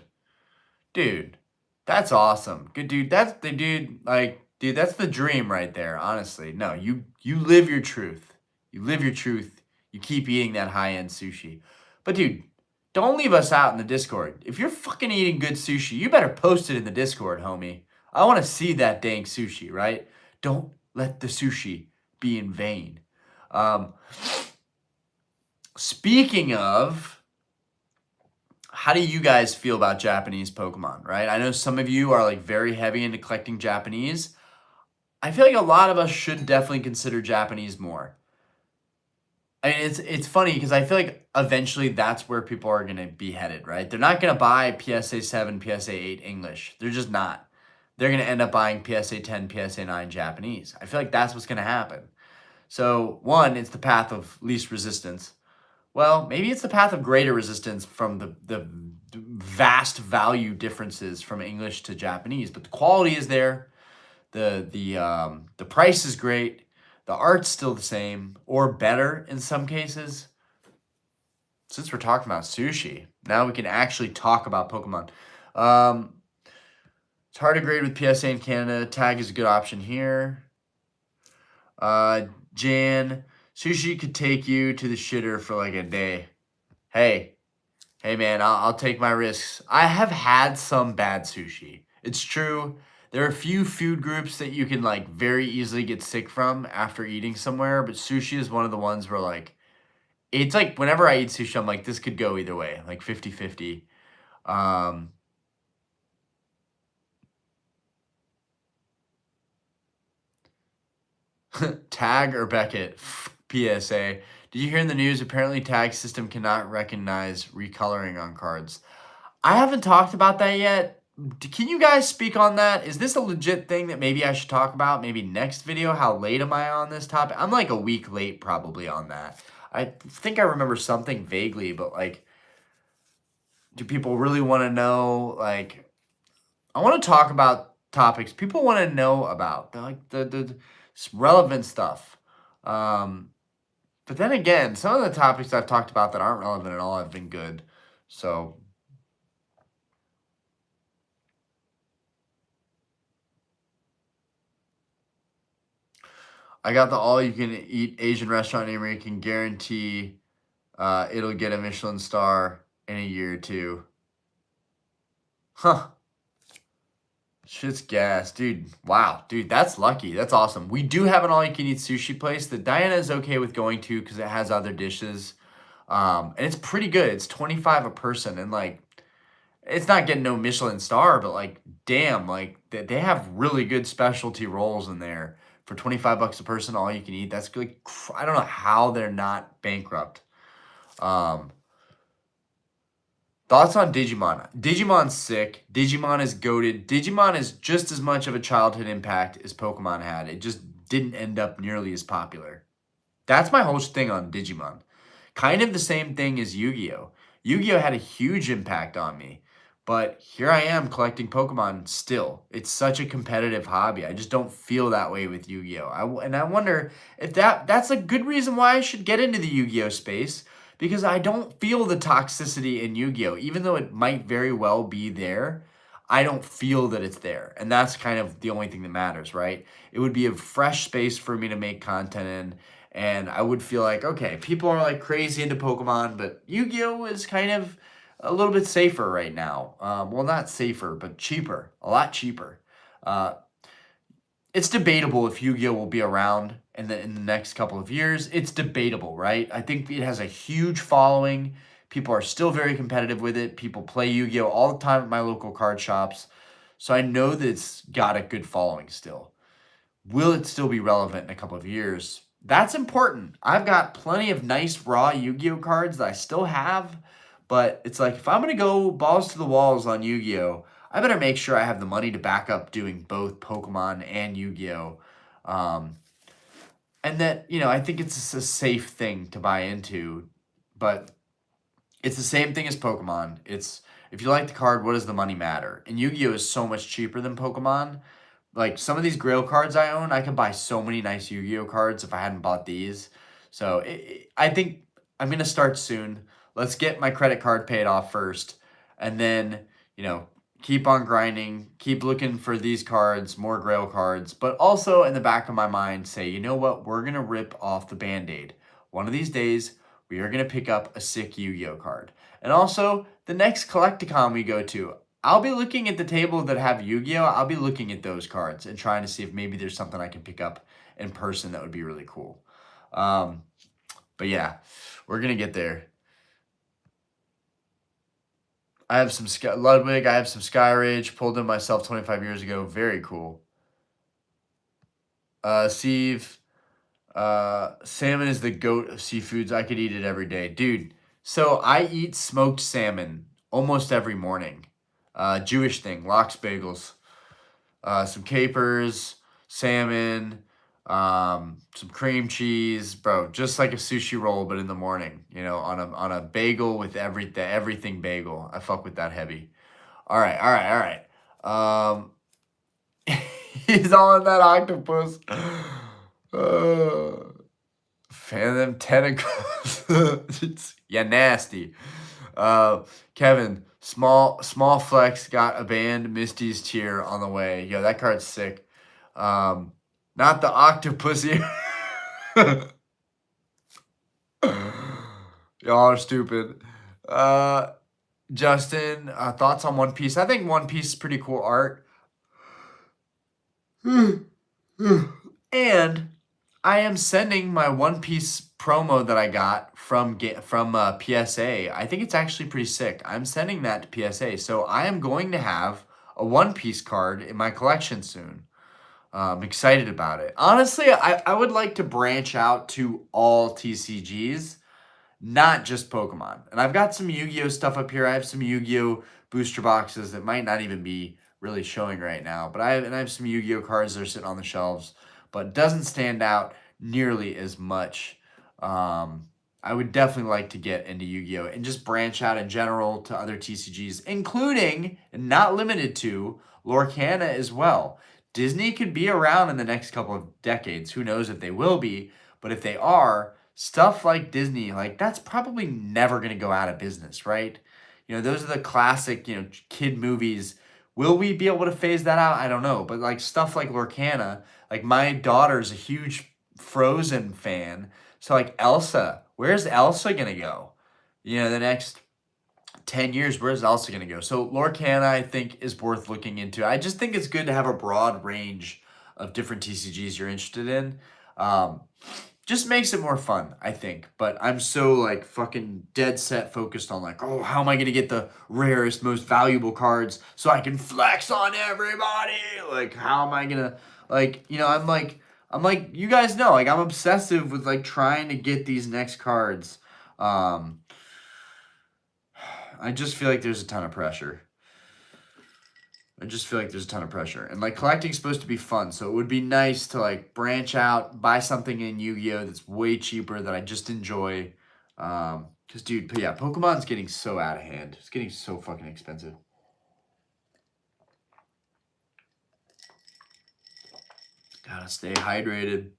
Dude, that's awesome. Good dude. That's the dude, like, dude, that's the dream right there, honestly. No, you live your truth. You live your truth. You keep eating that high-end sushi. But dude, don't leave us out in the Discord. If you're fucking eating good sushi, you better post it in the Discord, homie. I want to see that dang sushi, right? Don't let the sushi be in vain. Speaking of, how do you guys feel about Japanese Pokemon, right? I know some of you are like very heavy into collecting Japanese. I feel like a lot of us should definitely consider Japanese more. I mean, it's funny because I feel like eventually that's where people are going to be headed, right? They're not going to buy PSA 7, PSA 8 English. They're just not. They're going to end up buying PSA 10, PSA 9 Japanese. I feel like that's what's going to happen. So, one, it's the path of least resistance. Well, maybe it's the path of greater resistance from the vast value differences from English to Japanese, but the quality is there. The price is great. The art's still the same or better in some cases. Since we're talking about sushi, now we can actually talk about Pokemon. It's hard to grade with PSA in Canada. Tag is a good option here. Jan, sushi could take you to the shitter for like a day. Hey man, I'll take my risks. I have had some bad sushi. It's true. There are a few food groups that you can like very easily get sick from after eating somewhere, but sushi is one of the ones where like, it's like whenever I eat sushi, I'm like, this could go either way, like 50-50. Tag or Beckett, PSA. Did you hear in the news? Apparently tag system cannot recognize recoloring on cards. I haven't talked about that yet. Can you guys speak on that? Is this a legit thing that maybe I should talk about? Maybe next video? How late am I on this topic? I'm like a week late probably on that. I think I remember something vaguely, but like, do people really want to know? Like, I want to talk about topics people want to know about, like the relevant stuff. But then again, some of the topics I've talked about that aren't relevant at all have been good. So I got the all-you-can-eat Asian restaurant name where you can guarantee it'll get a Michelin star in a year or two. Huh. Shit's gas. Dude, wow. Dude, that's lucky. That's awesome. We do have an all-you-can-eat sushi place that Diana is okay with going to because it has other dishes. And it's pretty good. It's $25 a person. And, like, it's not getting no Michelin star, but, like, damn, like, they have really good specialty rolls in there. For $25 a person, all you can eat. That's good. I don't know how they're not bankrupt. Thoughts on Digimon? Digimon's sick. Digimon is goated. Digimon is just as much of a childhood impact as Pokemon had. It just didn't end up nearly as popular. That's my whole thing on Digimon. Kind of the same thing as Yu-Gi-Oh! Yu-Gi-Oh! Had a huge impact on me. But here I am collecting Pokemon still. It's such a competitive hobby. I just don't feel that way with Yu-Gi-Oh! And I wonder if that's a good reason why I should get into the Yu-Gi-Oh! Space. Because I don't feel the toxicity in Yu-Gi-Oh! Even though it might very well be there, I don't feel that it's there. And that's kind of the only thing that matters, right? It would be a fresh space for me to make content in. And I would feel like, okay, people are like crazy into Pokemon, but Yu-Gi-Oh! Is kind of a little bit safer right now. Well, not safer, but cheaper. A lot cheaper. It's debatable if Yu-Gi-Oh! Will be around in the next couple of years. It's debatable, right? I think it has a huge following. People are still very competitive with it. People play Yu-Gi-Oh all the time at my local card shops. So I know that it's got a good following still. Will it still be relevant in a couple of years? That's important. I've got plenty of nice raw Yu-Gi-Oh cards that I still have, but it's like if I'm going to go balls to the walls on Yu-Gi-Oh, I better make sure I have the money to back up doing both Pokemon and Yu-Gi-Oh. Um, and that, I think it's a safe thing to buy into, but it's the same thing as Pokemon. It's if you like the card, what does the money matter? And Yu-Gi-Oh is so much cheaper than Pokemon. Like some of these Grail cards I own, I could buy so many nice Yu-Gi-Oh cards if I hadn't bought these. So I think I'm gonna start soon. Let's get my credit card paid off first, and then keep on grinding, keep looking for these cards, more Grail cards, but also in the back of my mind say, you know what, we're gonna rip off the Band-Aid. One of these days, we are gonna pick up a sick Yu-Gi-Oh card. And also, the next Collecticon we go to, I'll be looking at the table that have Yu-Gi-Oh! I'll be looking at those cards and trying to see if maybe there's something I can pick up in person that would be really cool. But yeah, we're gonna get there. I have some Ludwig. I have some Sky Rage. Pulled them myself 25 years ago. Very cool. Steve, salmon is the goat of seafoods. I could eat it every day, dude. So I eat smoked salmon almost every morning. Jewish thing, lox bagels, some capers, salmon, some cream cheese, bro. Just like a sushi roll, but in the morning. On a bagel with everything bagel. I fuck with that heavy. All right. He's on that octopus. Fan of them tentacles. Yeah, nasty. Kevin, small flex got a band Misty's Tear on the way. Yo, that card's sick. Not the octopus here. Y'all are stupid. Justin, thoughts on One Piece? I think One Piece is pretty cool art. And I am sending my One Piece promo that I got from PSA. I think it's actually pretty sick. I'm sending that to PSA. So I am going to have a One Piece card in my collection soon. I'm excited about it. Honestly, I would like to branch out to all TCGs, not just Pokemon. And I've got some Yu-Gi-Oh stuff up here. I have some Yu-Gi-Oh booster boxes that might not even be really showing right now. But I have some Yu-Gi-Oh cards that are sitting on the shelves, but it doesn't stand out nearly as much. I would definitely like to get into Yu-Gi-Oh and just branch out in general to other TCGs, including, and not limited to, Lorcana as well. Disney could be around in the next couple of decades. Who knows if they will be, but if they are, stuff like Disney, like that's probably never going to go out of business, right? Those are the classic, kid movies. Will we be able to phase that out? I don't know. But like stuff like Lorcana, like my daughter's a huge Frozen fan. So like Elsa, where's Elsa going to go? The next 10 years, where's Elsa going to go? So Lorcana, I think, is worth looking into. I just think it's good to have a broad range of different TCGs you're interested in. Just makes it more fun, I think. But I'm so like fucking dead set focused on like, oh, how am I going to get the rarest, most valuable cards so I can flex on everybody? Like, how am I going to I'm like, you guys know, like I'm obsessive with like trying to get these next cards. I just feel like there's a ton of pressure. And like collecting's supposed to be fun, so it would be nice to like branch out, buy something in Yu-Gi-Oh that's way cheaper that I just enjoy. Cause dude, but yeah, Pokemon's getting so out of hand. It's getting so fucking expensive. Gotta stay hydrated.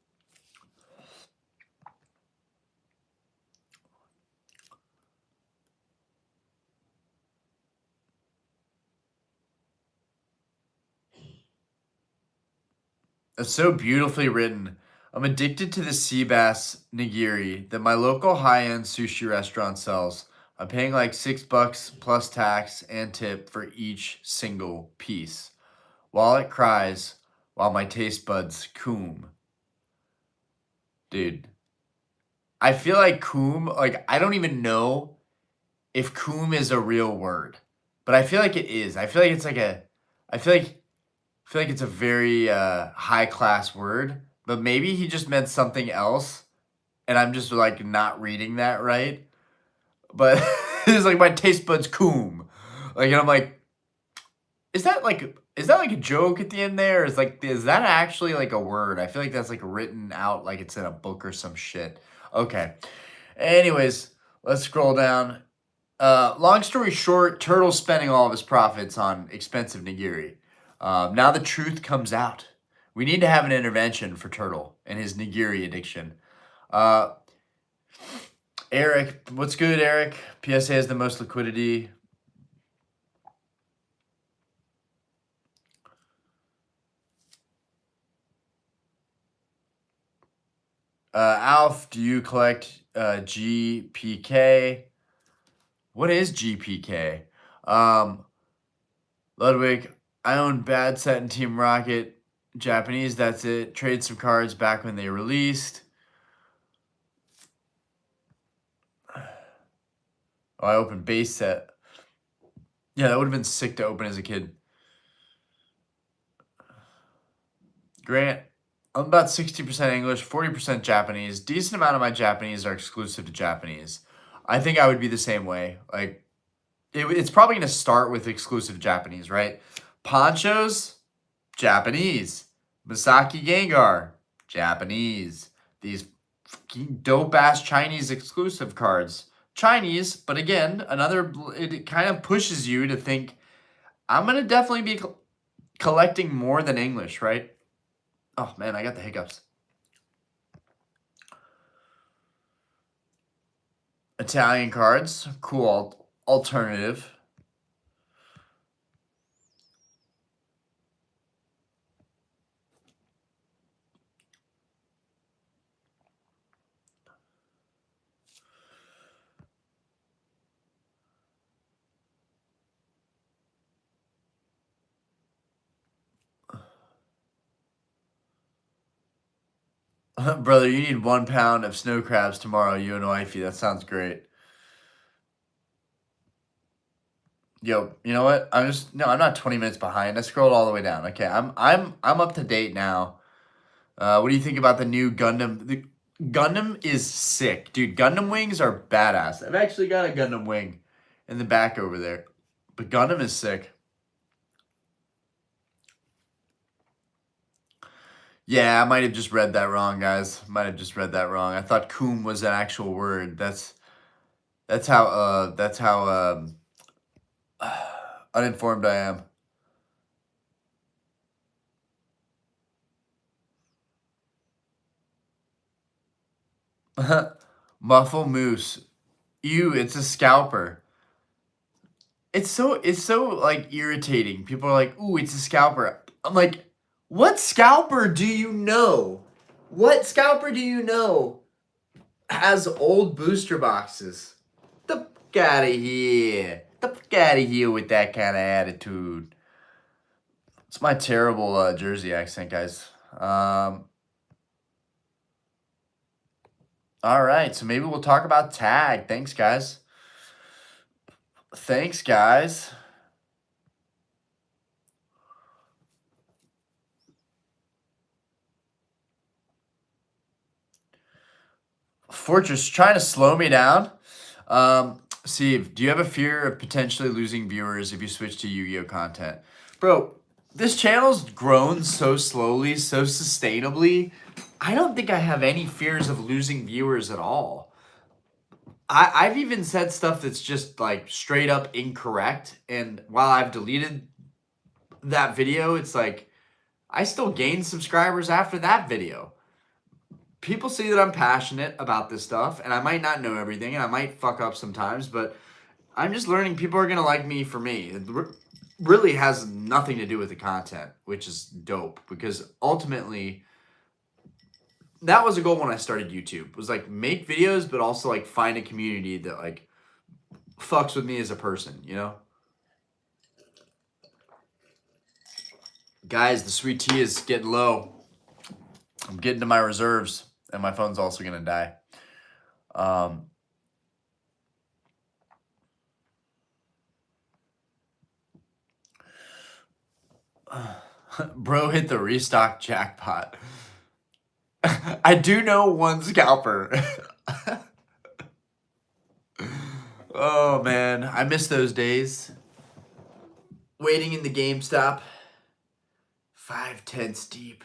It's so beautifully written. I'm addicted to the sea bass nigiri that my local high-end sushi restaurant sells. I'm paying like $6 plus tax and tip for each single piece. While it cries, while my taste buds coom. Dude, I feel like coom, like I don't even know if coom is a real word, but I feel like it is. I feel like it's like I feel like it's a very high class word, but maybe he just meant something else, and I'm just like not reading that right. But it's like my taste buds coom, like, and I'm like, is that like a joke at the end there? Is that actually like a word? I feel like that's like written out like it's in a book or some shit. Okay. Anyways, let's scroll down. Long story short, Turtle's spending all of his profits on expensive nigiri. Now the truth comes out. We need to have an intervention for Turtle and his nigiri addiction. Uh, Eric, what's good, Eric? PSA has the most liquidity. Alf, do you collect GPK? What is GPK? Ludwig, I own Bad Set and Team Rocket. Japanese, that's it. Trade some cards back when they released. Oh, I opened base set. Yeah, that would have been sick to open as a kid. Grant, I'm about 60% English, 40% Japanese. Decent amount of my Japanese are exclusive to Japanese. I think I would be the same way. Like, it's probably going to start with exclusive Japanese, right? Ponchos, Japanese. Misaki Gengar, Japanese. These fucking dope-ass Chinese exclusive cards. Chinese, but again, it kind of pushes you to think, I'm going to definitely be collecting more than English, right? Oh, man, I got the hiccups. Italian cards, cool alternative. Brother, you need 1 pound of snow crabs tomorrow, you and wifey. That sounds great. Yo, you know what? I'm not 20 minutes behind. I scrolled all the way down. Okay, I'm up to date now. What do you think about the new Gundam? The Gundam is sick, dude. Gundam wings are badass. I've actually got a Gundam wing in the back over there, but Gundam is sick. Yeah, I might have just read that wrong, guys. Might have just read that wrong. I thought coom was an actual word. That's how uninformed I am. Muffle moose. Ew, it's a scalper. It's so like irritating. People are like, "Ooh, it's a scalper." I'm like, "What scalper do you know? What scalper do you know has old booster boxes? The fuck out of here. The fuck out of here with that kind of attitude." It's my terrible Jersey accent, guys. All right, so maybe we'll talk about tag. Thanks, guys. Thanks, guys. Fortress trying to slow me down. Steve, do you have a fear of potentially losing viewers if you switch to Yu-Gi-Oh content? Bro, this channel's grown so slowly, so sustainably. I don't think I have any fears of losing viewers at all. I've even said stuff that's just like straight up incorrect. And while I've deleted that video, it's like I still gained subscribers after that video. People see that I'm passionate about this stuff, and I might not know everything, and I might fuck up sometimes, but I'm just learning people are going to like me for me. It really has nothing to do with the content, which is dope, because ultimately, that was a goal when I started YouTube, was like make videos, but also like find a community that like fucks with me as a person, you know? Guys, the sweet tea is getting low. I'm getting to my reserves, and my phone's also going to die. Bro hit the restock jackpot. I do know one scalper. Oh man, I miss those days. Waiting in the GameStop. 5 tenths deep.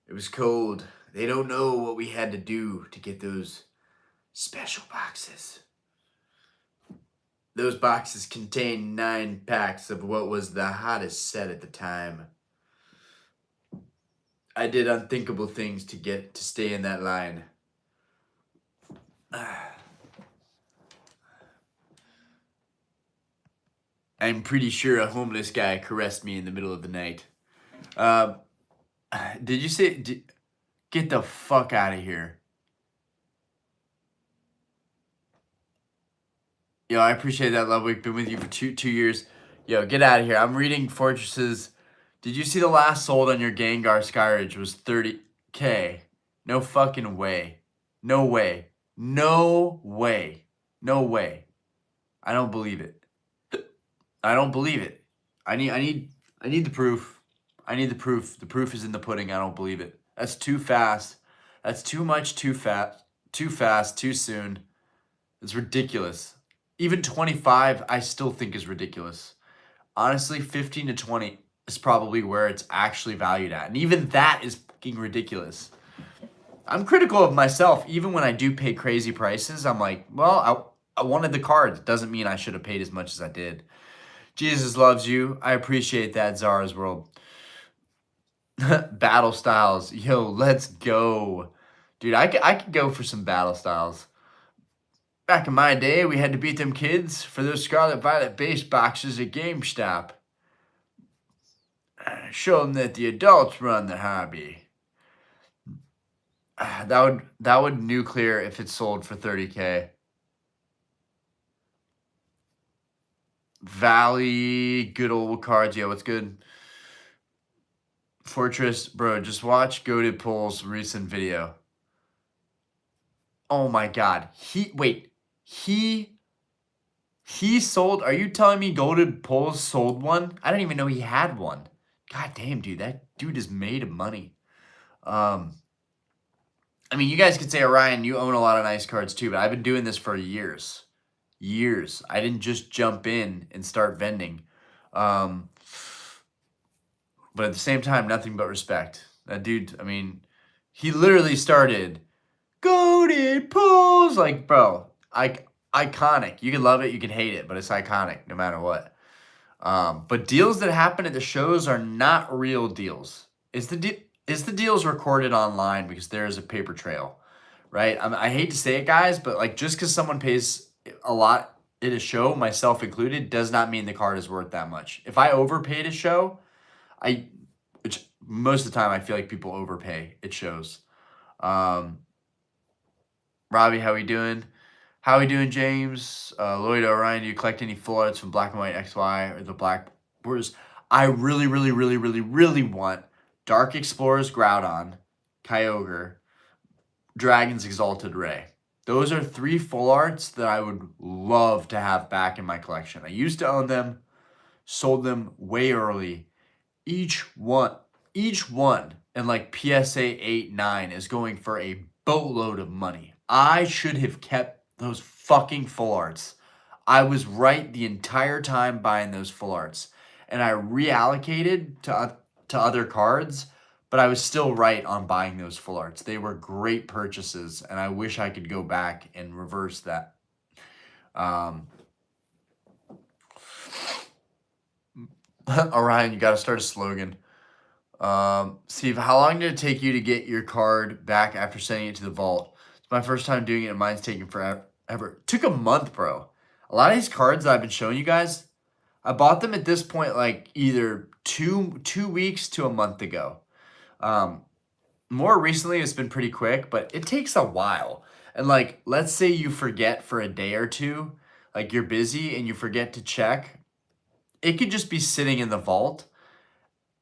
It was cold. They don't know what we had to do to get those special boxes. Those boxes contained 9 packs of what was the hottest set at the time. I did unthinkable things to stay in that line. I'm pretty sure a homeless guy caressed me in the middle of the night. Did you say... Get the fuck out of here. Yo, I appreciate that, Love Week. Been with you for two years. Yo, get out of here. I'm reading Fortresses. Did you see the last sold on your Gengar Skyridge was 30K? No fucking way. No way. No way. No way. I don't believe it. I don't believe it. I need the proof. I need the proof. The proof is in the pudding. I don't believe it. That's too fast. That's too much, too fast. Too fast, too soon. It's ridiculous. Even 25, I still think is ridiculous. Honestly, 15 to 20 is probably where it's actually valued at. And even that is fucking ridiculous. I'm critical of myself. Even when I do pay crazy prices, I'm like, well, I wanted the card. It doesn't mean I should have paid as much as I did. Jesus loves you. I appreciate that, Zara's World. Battle styles. Yo, let's go. Dude, I could go for some battle styles. Back in my day, we had to beat them kids for those Scarlet Violet base boxes at GameStop. Show them that the adults run the hobby. That would nuclear if it sold for 30K. Valley, good old cards. Yeah, what's good? Fortress, bro, just watch Goated Pole's recent video. Oh my god. He sold, are you telling me Goated Pole sold one? I didn't even know he had one. God damn, dude, that dude is made of money. I mean, you guys could say, Orion, you own a lot of nice cards too, but I've been doing this for years. Years. I didn't just jump in and start vending. But at the same time, nothing but respect. That dude, I mean, he literally started Goated Pulls. Like, bro, iconic. You can love it, you can hate it, but it's iconic no matter what. But deals that happen at the shows are not real deals. Is the deals recorded online because there is a paper trail, right? I hate to say it, guys, but like just because someone pays a lot at a show, myself included, does not mean the card is worth that much. If I overpaid a show, which most of the time I feel like people overpay at shows. Robbie, how we doing? How we doing, James? Lloyd Orion, do you collect any full arts from Black and White XY or the Black Borders? I really want Dark Explorers Groudon, Kyogre, Dragon's Exalted Ray. Those are 3 full arts that I would love to have back in my collection. I used to own them, sold them way early. Each one in like PSA 8, 9 is going for a boatload of money. I should have kept those fucking full arts. I was right the entire time buying those full arts. And I reallocated to other cards, but I was still right on buying those full arts. They were great purchases, and I wish I could go back and reverse that. Orion, you got to start a slogan. Steve, how long did it take you to get your card back after sending it to the vault? It's my first time doing it, and mine's taking forever. It took a month, bro. A lot of these cards that I've been showing you guys, I bought them at this point like either two weeks to a month ago. More recently, it's been pretty quick, but it takes a while. And like, let's say you forget for a day or two, like you're busy and you forget to check. It could just be sitting in the vault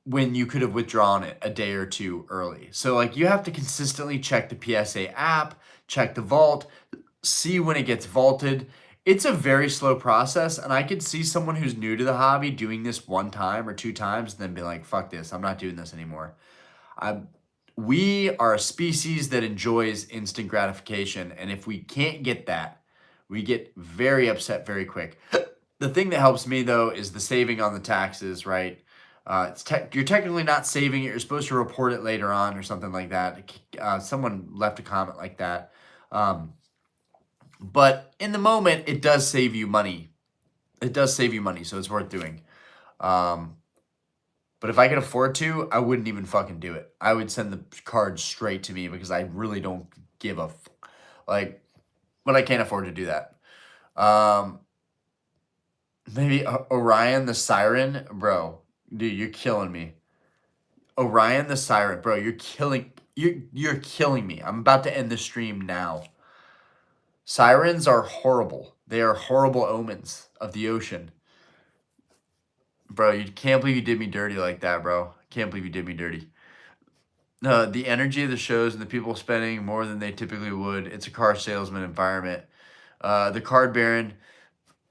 when you could have withdrawn it a day or two early. So like you have to consistently check the PSA app, check the vault, see when it gets vaulted. It's a very slow process, and I could see someone who's new to the hobby doing this one time or two times and then be like, fuck this, I'm not doing this anymore. I We are a species that enjoys instant gratification, and if we can't get that, we get very upset very quick. The thing that helps me though is the saving on the taxes, right? You're technically not saving it. You're supposed to report it later on or something like that. Someone left a comment like that. But in the moment, it does save you money. It does save you money, so it's worth doing. Um, But if I could afford to, I wouldn't even fucking do it. I would send the card straight to me because I really don't give a like, but I can't afford to do that. Um, Maybe Orion the Siren, bro. Dude, you're killing me. Orion the Siren, bro. You're killing me. I'm about to end the stream now. Sirens are horrible. They are horrible omens of the ocean. Bro, you can't believe you did me dirty like that, bro. Can't believe you did me dirty. No, the energy of the shows and the people spending more than they typically would. It's a car salesman environment. The Card Baron,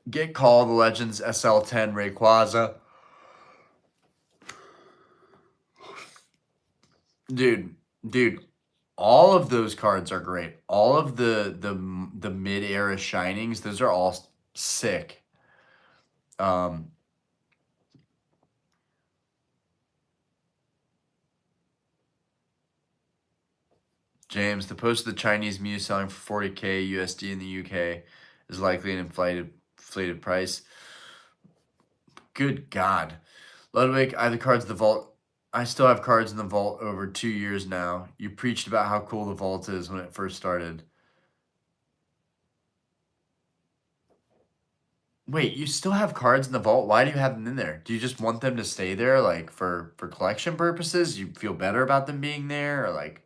Get Call, the Legends, SL10, Rayquaza. Dude, all of those cards are great. All of the mid-era shinings, those are all sick. James, the post of the Chinese Mew selling for 40K USD in the UK is likely an inflated price. Good God. Ludwig, I have the cards in the vault. I still have cards in the vault over 2 years now. You preached about how cool the vault is when it first started. Wait, you still have cards in the vault? Why do you have them in there? Do you just want them to stay there, like, for collection purposes? You feel better about them being there? Or, like...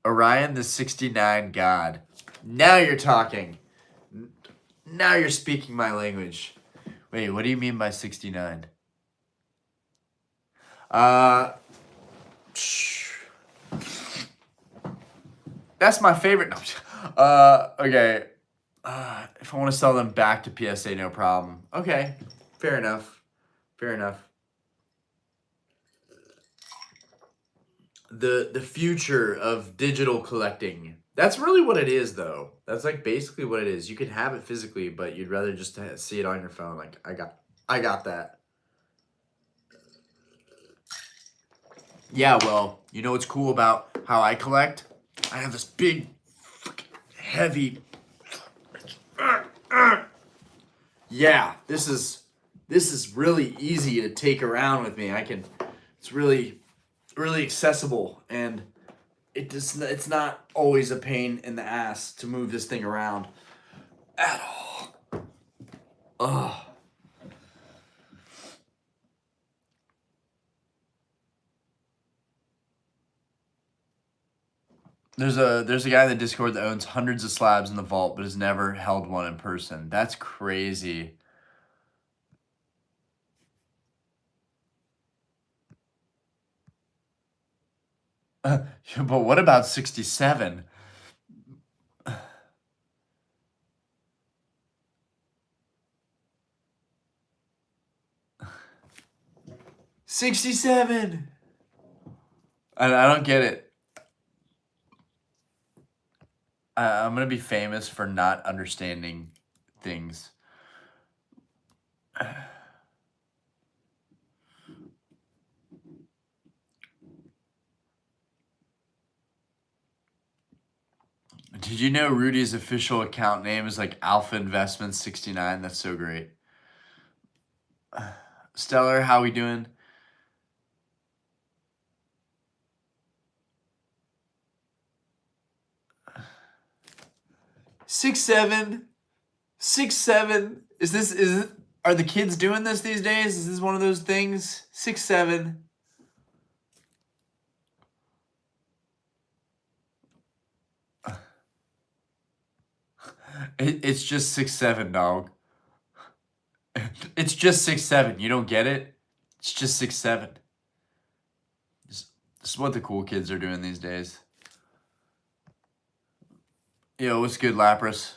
Orion the 69 God. Now you're talking. Now you're speaking my language. Wait, what do you mean by 69? That's my favorite. No. Okay. If I want to sell them back to PSA, no problem. Okay. Fair enough. Fair enough. The future of digital collecting. That's really what it is, though. That's like basically what it is. You can have it physically, but you'd rather just see it on your phone. Like, I got that. Yeah, well, you know what's cool about how I collect? I have this big, heavy. Yeah, this is really easy to take around with me. It's really accessible, and it's not always a pain in the ass to move this thing around at all. Ugh. There's a guy in the Discord that owns hundreds of slabs in the vault, but has never held one in person. That's crazy. But what about 67? $67. I don't get it. I'm gonna be famous for not understanding things. Did you know Rudy's official account name is like Alpha Investments 69? That's so great. Stellar, how we doing? Six seven. Are the kids doing this these days? Is this one of those things? 6'7". It's just 6'7", dog. It's just 6'7". You don't get it? It's just 6'7". This is what the cool kids are doing these days. Yo, what's good, Lapras?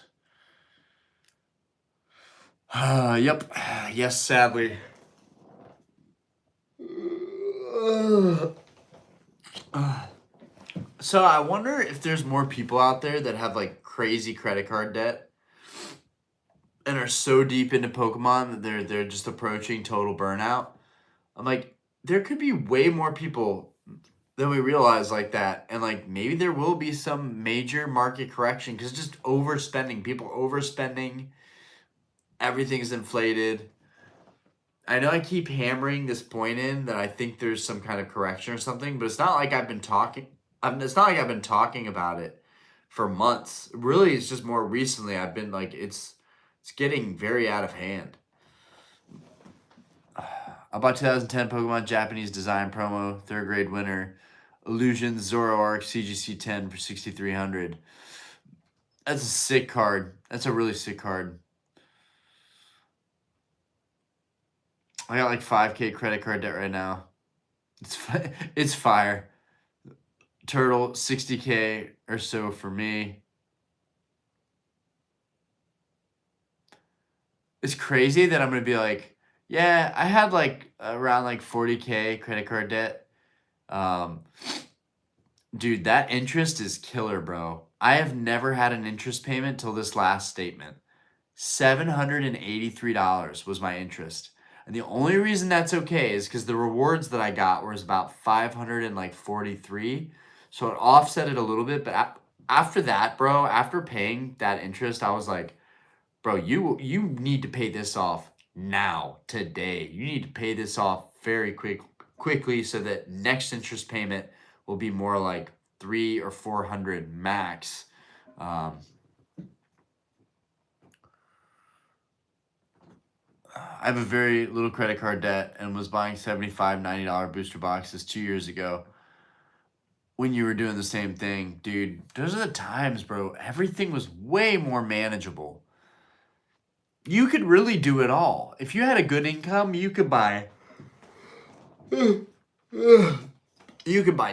Yep. Yes, sadly. So I wonder if there's more people out there that have like crazy credit card debt and are so deep into Pokemon that they're just approaching total burnout. I'm like, there could be way more people than we realize like that, and like maybe there will be some major market correction because just overspending, people overspending, everything's inflated. I know I keep hammering this point in that I think there's some kind of correction or something, but it's not like I've been talking. It's not like I've been talking about it for months. Really, it's just more recently I've been like it's getting very out of hand. I bought 2010 Pokemon Japanese design promo, third grade winner, Illusions Zoroark CGC 10 for 6,300. That's a sick card. That's a really sick card. I got like 5K credit card debt right now. It's fire. Turtle 60K or so for me. It's crazy that I'm gonna be like, yeah, I had like around like 40K credit card debt. Dude, that interest is killer, bro. I have never had an interest payment till this last statement. $783 was my interest. And the only reason that's okay is because the rewards that I got was about 543. So it offset it a little bit. But after that, bro, after paying that interest, I was like, bro, you need to pay this off now, today. You need to pay this off very quickly so that next interest payment will be more like 300 or 400 max. I have a very little credit card debt and was buying $75, $90 booster boxes 2 years ago when you were doing the same thing. Dude, those are the times, bro. Everything was way more manageable. You could really do it all. If you had a good income, you could buy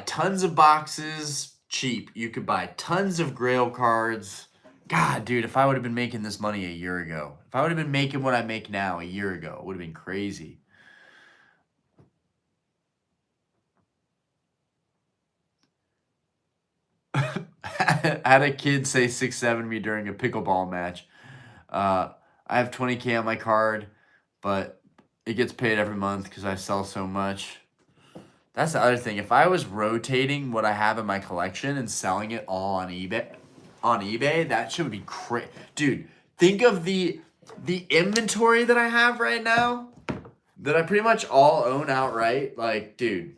tons of boxes cheap. You could buy tons of Grail cards. God, dude, if I would have been making this money a year ago, if I would have been making what I make now a year ago, it would have been crazy. I had a kid say 6'7" me during a pickleball match. I have 20K on my card, but it gets paid every month because I sell so much. That's the other thing. If I was rotating what I have in my collection and selling it all on eBay, that shit would be crazy. Dude, think of the inventory that I have right now that I pretty much all own outright. Like, dude,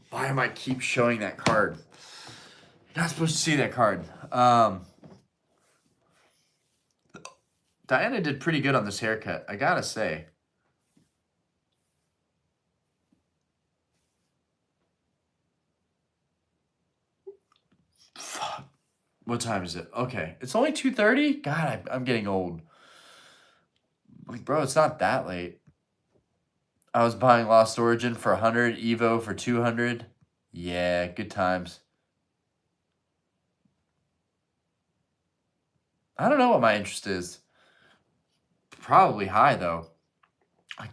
why am I keep showing that card? You're not supposed to see that card. Diana did pretty good on this haircut, I gotta say. Fuck. What time is it? Okay, it's only 2:30. God, I'm getting old. Like, bro, it's not that late. I was buying Lost Origin for 100, Evo for 200. Yeah, good times. I don't know what my interest is. Probably high though.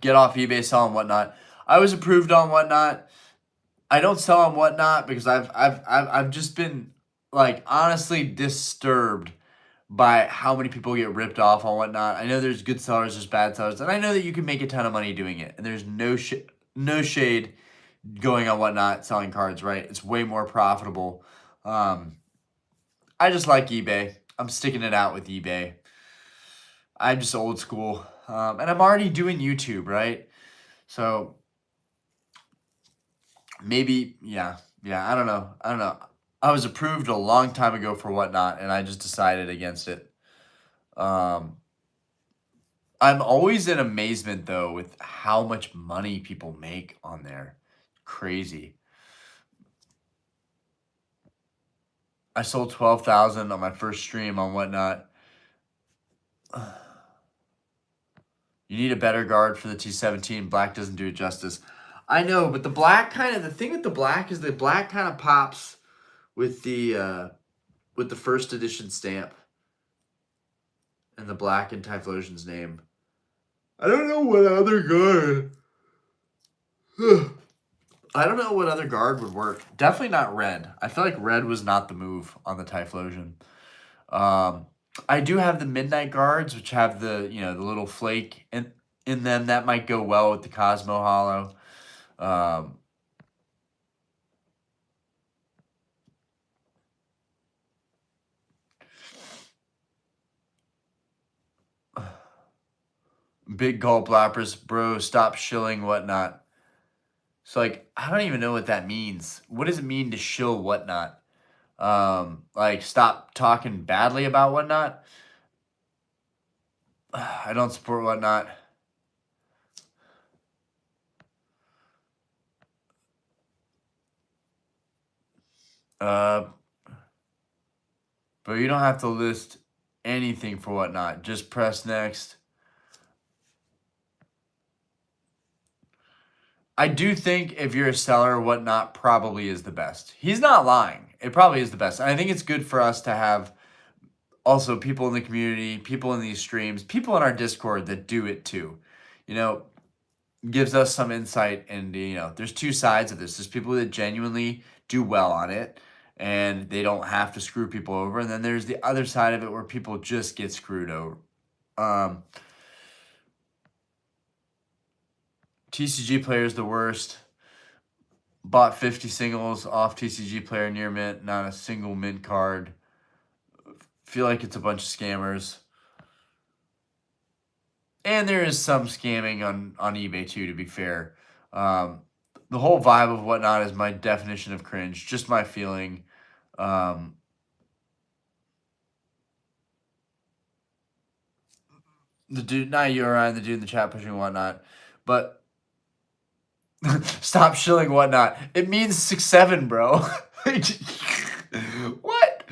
Get off eBay, sell on Whatnot. I was approved on Whatnot. I don't sell on Whatnot because I've just been like honestly disturbed by how many people get ripped off on Whatnot. I know there's good sellers, there's bad sellers, and I know that you can make a ton of money doing it. And there's no shade going on Whatnot selling cards, right? It's way more profitable. I just like eBay. I'm sticking it out with eBay. I'm just old school. And I'm already doing YouTube, right? So maybe, yeah, I don't know. I was approved a long time ago for Whatnot, and I just decided against it. I'm always in amazement, though, with how much money people make on there. Crazy. I sold 12,000 on my first stream on Whatnot. You need a better guard for the T17. Black doesn't do it justice. I know, but the thing with the black is the black kind of pops with the with the first edition stamp and the black and Typhlosion's name. I don't know what other guard. I don't know what other guard would work. Definitely not red. I feel like red was not the move on the Typhlosion. I do have the Midnight Guards, which have the the little flake in them. That might go well with the Cosmo Hollow. Big gulp lappers, bro. Stop shilling whatnot. So like, I don't even know what that means. What does it mean to shill whatnot? Like stop talking badly about whatnot. I don't support whatnot. But you don't have to list anything for whatnot. Just press next. I do think if you're a seller, whatnot probably is the best. He's not lying. It probably is the best. And I think it's good for us to have also people in the community, people in these streams, people in our Discord that do it too. Gives us some insight into, there's two sides of this. There's people that genuinely do well on it and they don't have to screw people over. And then there's the other side of it where people just get screwed over. TCG player is the worst. Bought 50 singles off TCG player near mint, not a single mint card. Feel like it's a bunch of scammers. And there is some scamming on eBay too, to be fair. The whole vibe of whatnot is my definition of cringe, just my feeling. The dude, not you, Ryan, the dude in the chat pushing whatnot, but stop shilling whatnot. It means 6-7, bro. What?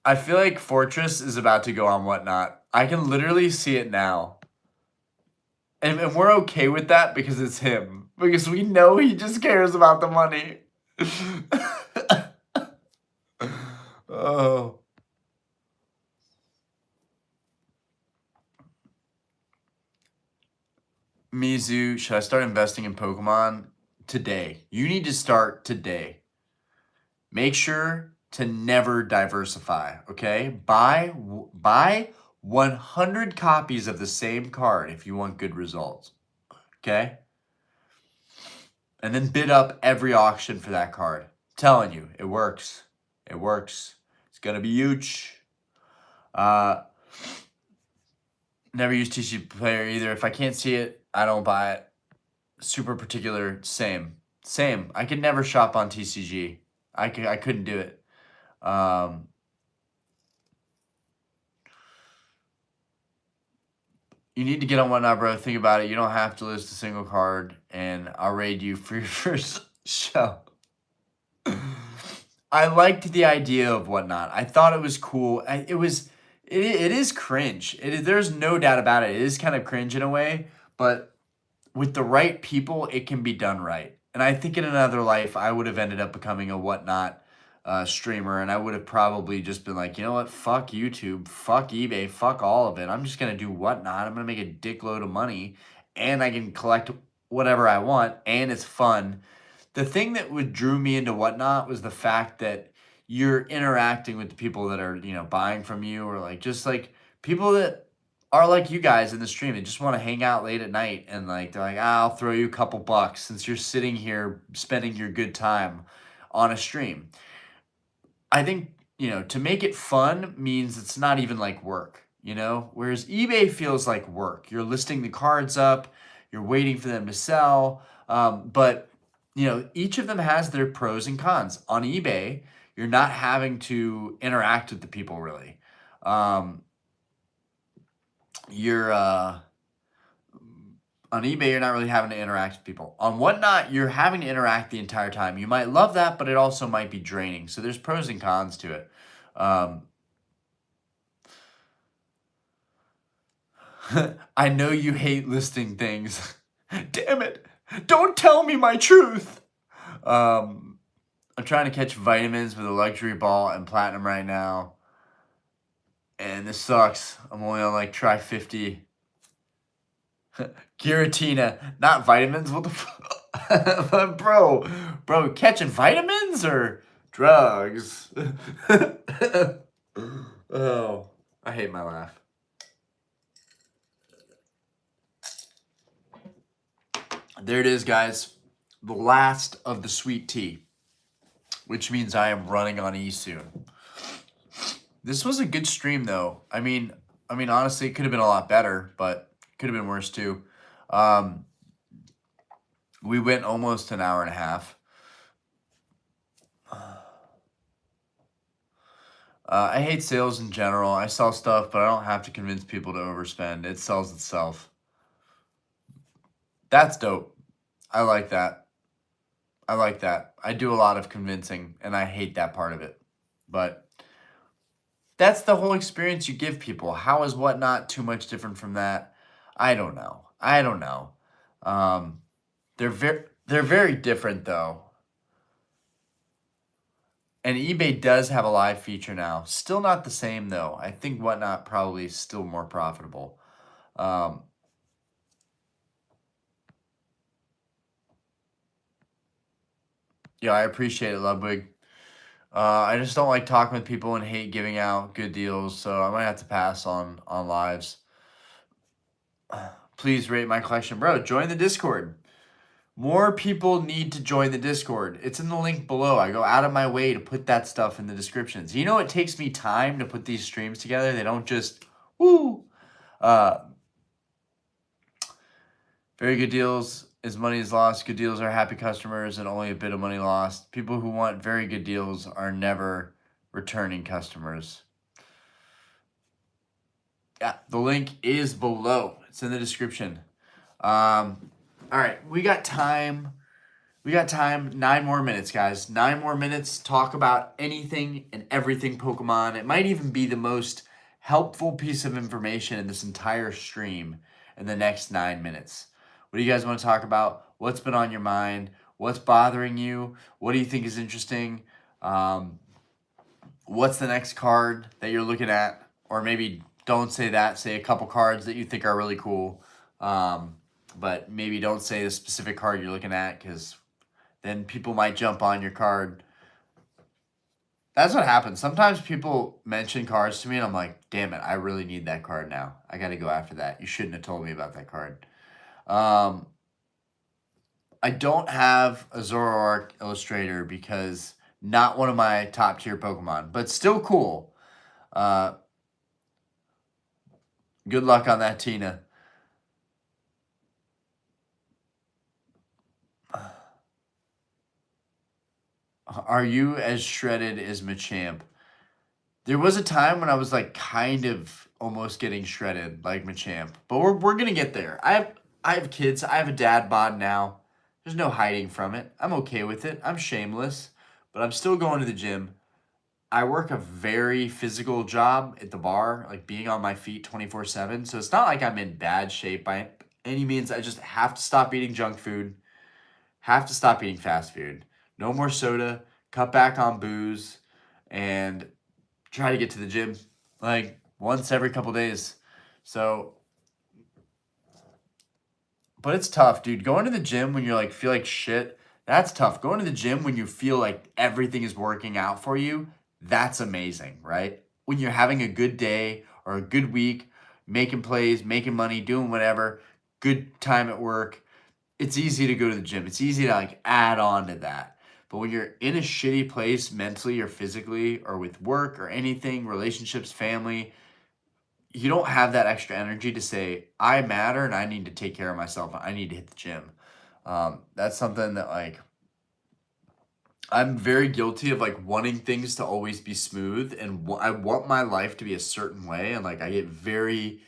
I feel like Fortress is about to go on whatnot. I can literally see it now. And we're okay with that because it's him. Because we know he just cares about the money. Oh. Mizu, should I start investing in Pokemon? Today. You need to start today. Make sure to never diversify, okay? Buy 100 copies of the same card if you want good results, okay? And then bid up every auction for that card. I'm telling you, it works. It works. It's going to be huge. Never use TCG player either. If I can't see it, I don't buy it. Super particular, same. I could never shop on TCG. I couldn't do it. You need to get on whatnot, bro. Think about it. You don't have to list a single card, and I'll raid you for your first show. I liked the idea of whatnot. I thought it was cool. It is cringe. There's no doubt about it. It is kind of cringe in a way, but with the right people, it can be done right. And I think in another life, I would have ended up becoming a whatnot streamer, and I would have probably just been like, you know what, fuck YouTube, fuck eBay, fuck all of it. I'm just gonna do whatnot. I'm gonna make a dickload of money, and I can collect whatever I want, and it's fun. The thing that drew me into whatnot was the fact that you're interacting with the people that are buying from you, or like just like people that are like you guys in the stream. They just want to hang out late at night, and like they're like, I'll throw you a couple bucks since you're sitting here spending your good time on a stream. I think, to make it fun means it's not even like work, whereas eBay feels like work. You're listing the cards up, you're waiting for them to sell. But, each of them has their pros and cons. On eBay, you're not having to interact with the people really. On eBay, you're not really having to interact with people. On whatnot, you're having to interact the entire time. You might love that, but it also might be draining. So there's pros and cons to it. I know you hate listing things. Damn it. Don't tell me my truth. I'm trying to catch vitamins with a luxury ball and platinum right now. And this sucks. I'm only on like try 50. Giratina, not vitamins. What the fuck? Bro, catching vitamins or drugs? Oh, I hate my laugh. There it is, guys. The last of the sweet tea, which means I am running on E soon. This was a good stream, though. I mean, honestly, it could have been a lot better, but could have been worse too. We went almost an hour and a half. I hate sales in general. I sell stuff, but I don't have to convince people to overspend. It sells itself. That's dope. I like that. I do a lot of convincing, and I hate that part of it. But that's the whole experience you give people. How is Whatnot too much different from that? I don't know. They're very different, though. And eBay does have a live feature now. Still not the same, though. I think Whatnot probably is still more profitable. Yeah, I appreciate it, Ludwig. I just don't like talking with people and hate giving out good deals, so I might have to pass on lives. Please rate my collection. Bro, join the Discord. More people need to join the Discord. It's in the link below. I go out of my way to put that stuff in the descriptions. You know, it takes me time to put these streams together. They don't just, woo. Very good deals is money is lost. Good deals are happy customers and only a bit of money lost. People who want very good deals are never returning customers. Yeah, the link is below. It's in the description. All right, we got time. 9 more minutes, guys. 9 more minutes. Talk about anything and everything Pokemon. It might even be the most helpful piece of information in this entire stream in the next 9 minutes. What do you guys want to talk about? What's been on your mind? What's bothering you? What do you think is interesting? What's the next card that you're looking at? Or maybe don't say that. Say a couple cards that you think are really cool. But maybe don't say the specific card you're looking at, because then people might jump on your card. That's what happens. Sometimes people mention cards to me and I'm like, damn it, I really need that card now. I got to go after that. You shouldn't have told me about that card. I don't have a Zoroark Illustrator because not one of my top tier Pokemon, but still cool. Good luck on that, Tina. Are you as shredded as Machamp? There was a time when I was like kind of almost getting shredded like Machamp, but we're gonna get there. I have kids. I have a dad bod now. There's no hiding from it. I'm okay with it. I'm shameless, but I'm still going to the gym. I work a very physical job at the bar, like being on my feet 24/7. So it's not like I'm in bad shape by any means. I just have to stop eating junk food, have to stop eating fast food. No more soda, cut back on booze, and try to get to the gym like once every couple days. So, but it's tough, dude. Going to the gym when you're like feel like shit, that's tough. Going to the gym when you feel like everything is working out for you, that's amazing, right? When you're having a good day or a good week, making plays, making money, doing whatever, good time at work, it's easy to go to the gym. It's easy to like add on to that. But when you're in a shitty place mentally or physically or with work or anything, relationships, family, you don't have that extra energy to say, I matter and I need to take care of myself. I need to hit the gym. That's something that like I'm very guilty of, like wanting things to always be smooth, and I want my life to be a certain way. And like I get very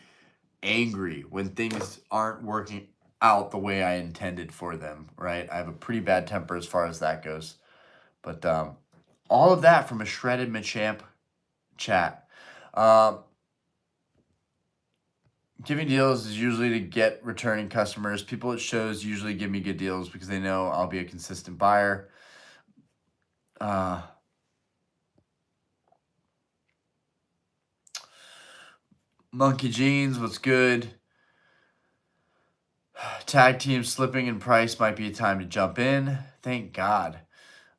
angry when things aren't working out the way I intended for them, right? I have a pretty bad temper as far as that goes. But all of that from a shredded Machamp chat. Giving deals is usually to get returning customers. People at shows usually give me good deals because they know I'll be a consistent buyer. Uh, Monkey Jeans, what's good? Tag team slipping in price might be a time to jump in. Thank God.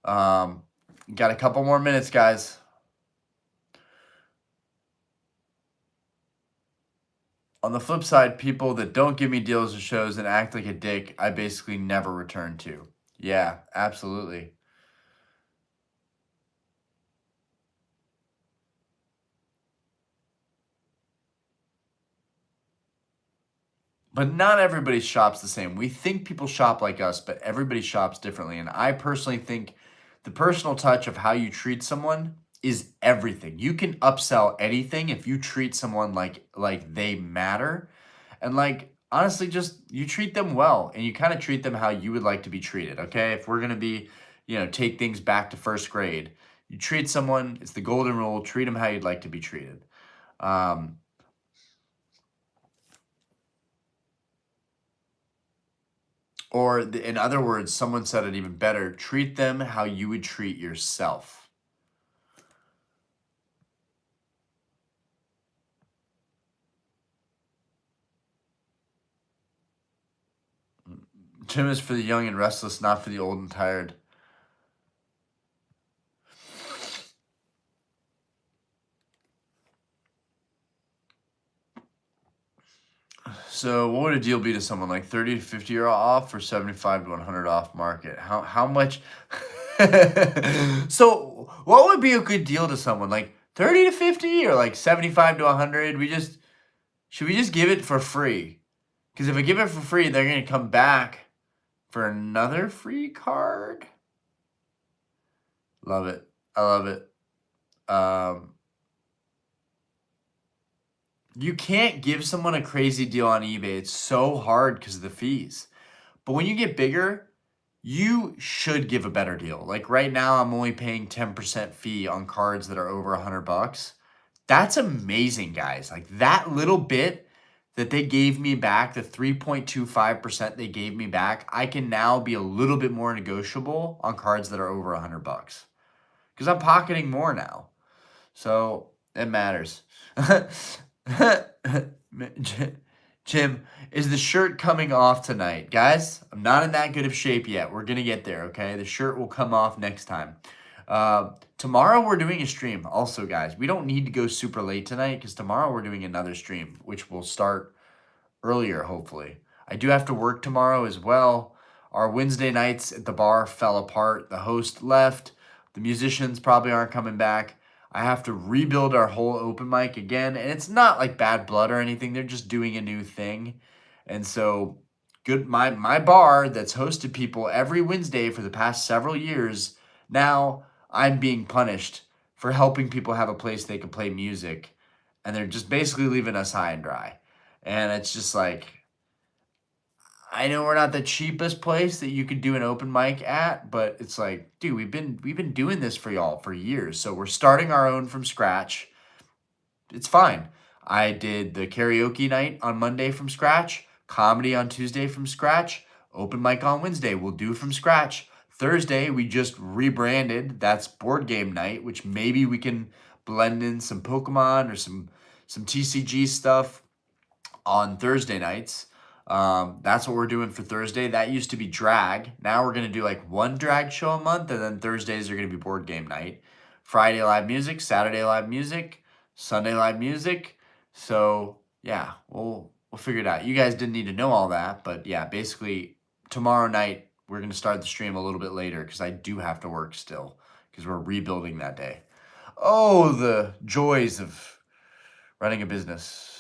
Got a couple more minutes, guys. On the flip side, people that don't give me deals or shows and act like a dick, I basically never return to. Yeah, absolutely. But not everybody shops the same. We think people shop like us, but everybody shops differently. And I personally think the personal touch of how you treat someone is everything. You can upsell anything if you treat someone like they matter. And like honestly, just you treat them well and you kind of treat them how you would like to be treated. Okay. If we're gonna be, take things back to first grade, you treat someone, it's the golden rule, treat them how you'd like to be treated. Um, Or, in other words, someone said it even better, treat them how you would treat yourself. Gym is for the young and restless, not for the old and tired. So, what would a deal be to someone like 30 to 50 € off or 75 to 100 off market? How much? So, what would be a good deal to someone like 30 to 50 or like 75 to 100? Should we just give it for free? Because if I give it for free, they're gonna come back for another free card. Love it. I love it. You can't give someone a crazy deal on eBay. It's so hard because of the fees. But when you get bigger, you should give a better deal. Like right now, I'm only paying 10% fee on cards that are over $100. That's amazing, guys. Like that little bit that they gave me back, the 3.25% they gave me back, I can now be a little bit more negotiable on cards that are over $100 because I'm pocketing more now. So it matters. Jim, is the shirt coming off tonight? Guys, I'm not in that good of shape yet. We're going to get there, okay? The shirt will come off next time. Tomorrow we're doing a stream also, guys. We don't need to go super late tonight because tomorrow we're doing another stream, which will start earlier, hopefully. I do have to work tomorrow as well. Our Wednesday nights at the bar fell apart. The host left. The musicians probably aren't coming back. I have to rebuild our whole open mic again. And it's not like bad blood or anything. They're just doing a new thing. And so good my bar that's hosted people every Wednesday for the past several years, now I'm being punished for helping people have a place they can play music. And they're just basically leaving us high and dry. And it's just like, I know we're not the cheapest place that you could do an open mic at, but it's like, dude, we've been doing this for y'all for years. So we're starting our own from scratch. It's fine. I did the karaoke night on Monday from scratch, comedy on Tuesday from scratch, open mic on Wednesday. We'll do from scratch. Thursday, we just rebranded. That's board game night, which maybe we can blend in some Pokemon or some TCG stuff on Thursday nights. That's what we're doing for Thursday. That used to be drag. Now we're going to do like one drag show a month, and then Thursdays are going to be board game night. Friday live music, Saturday live music, Sunday live music. So yeah, we'll figure it out. You guys didn't need to know all that, but yeah, basically tomorrow night we're going to start the stream a little bit later because I do have to work still because we're rebuilding that day. Oh, the joys of running a business.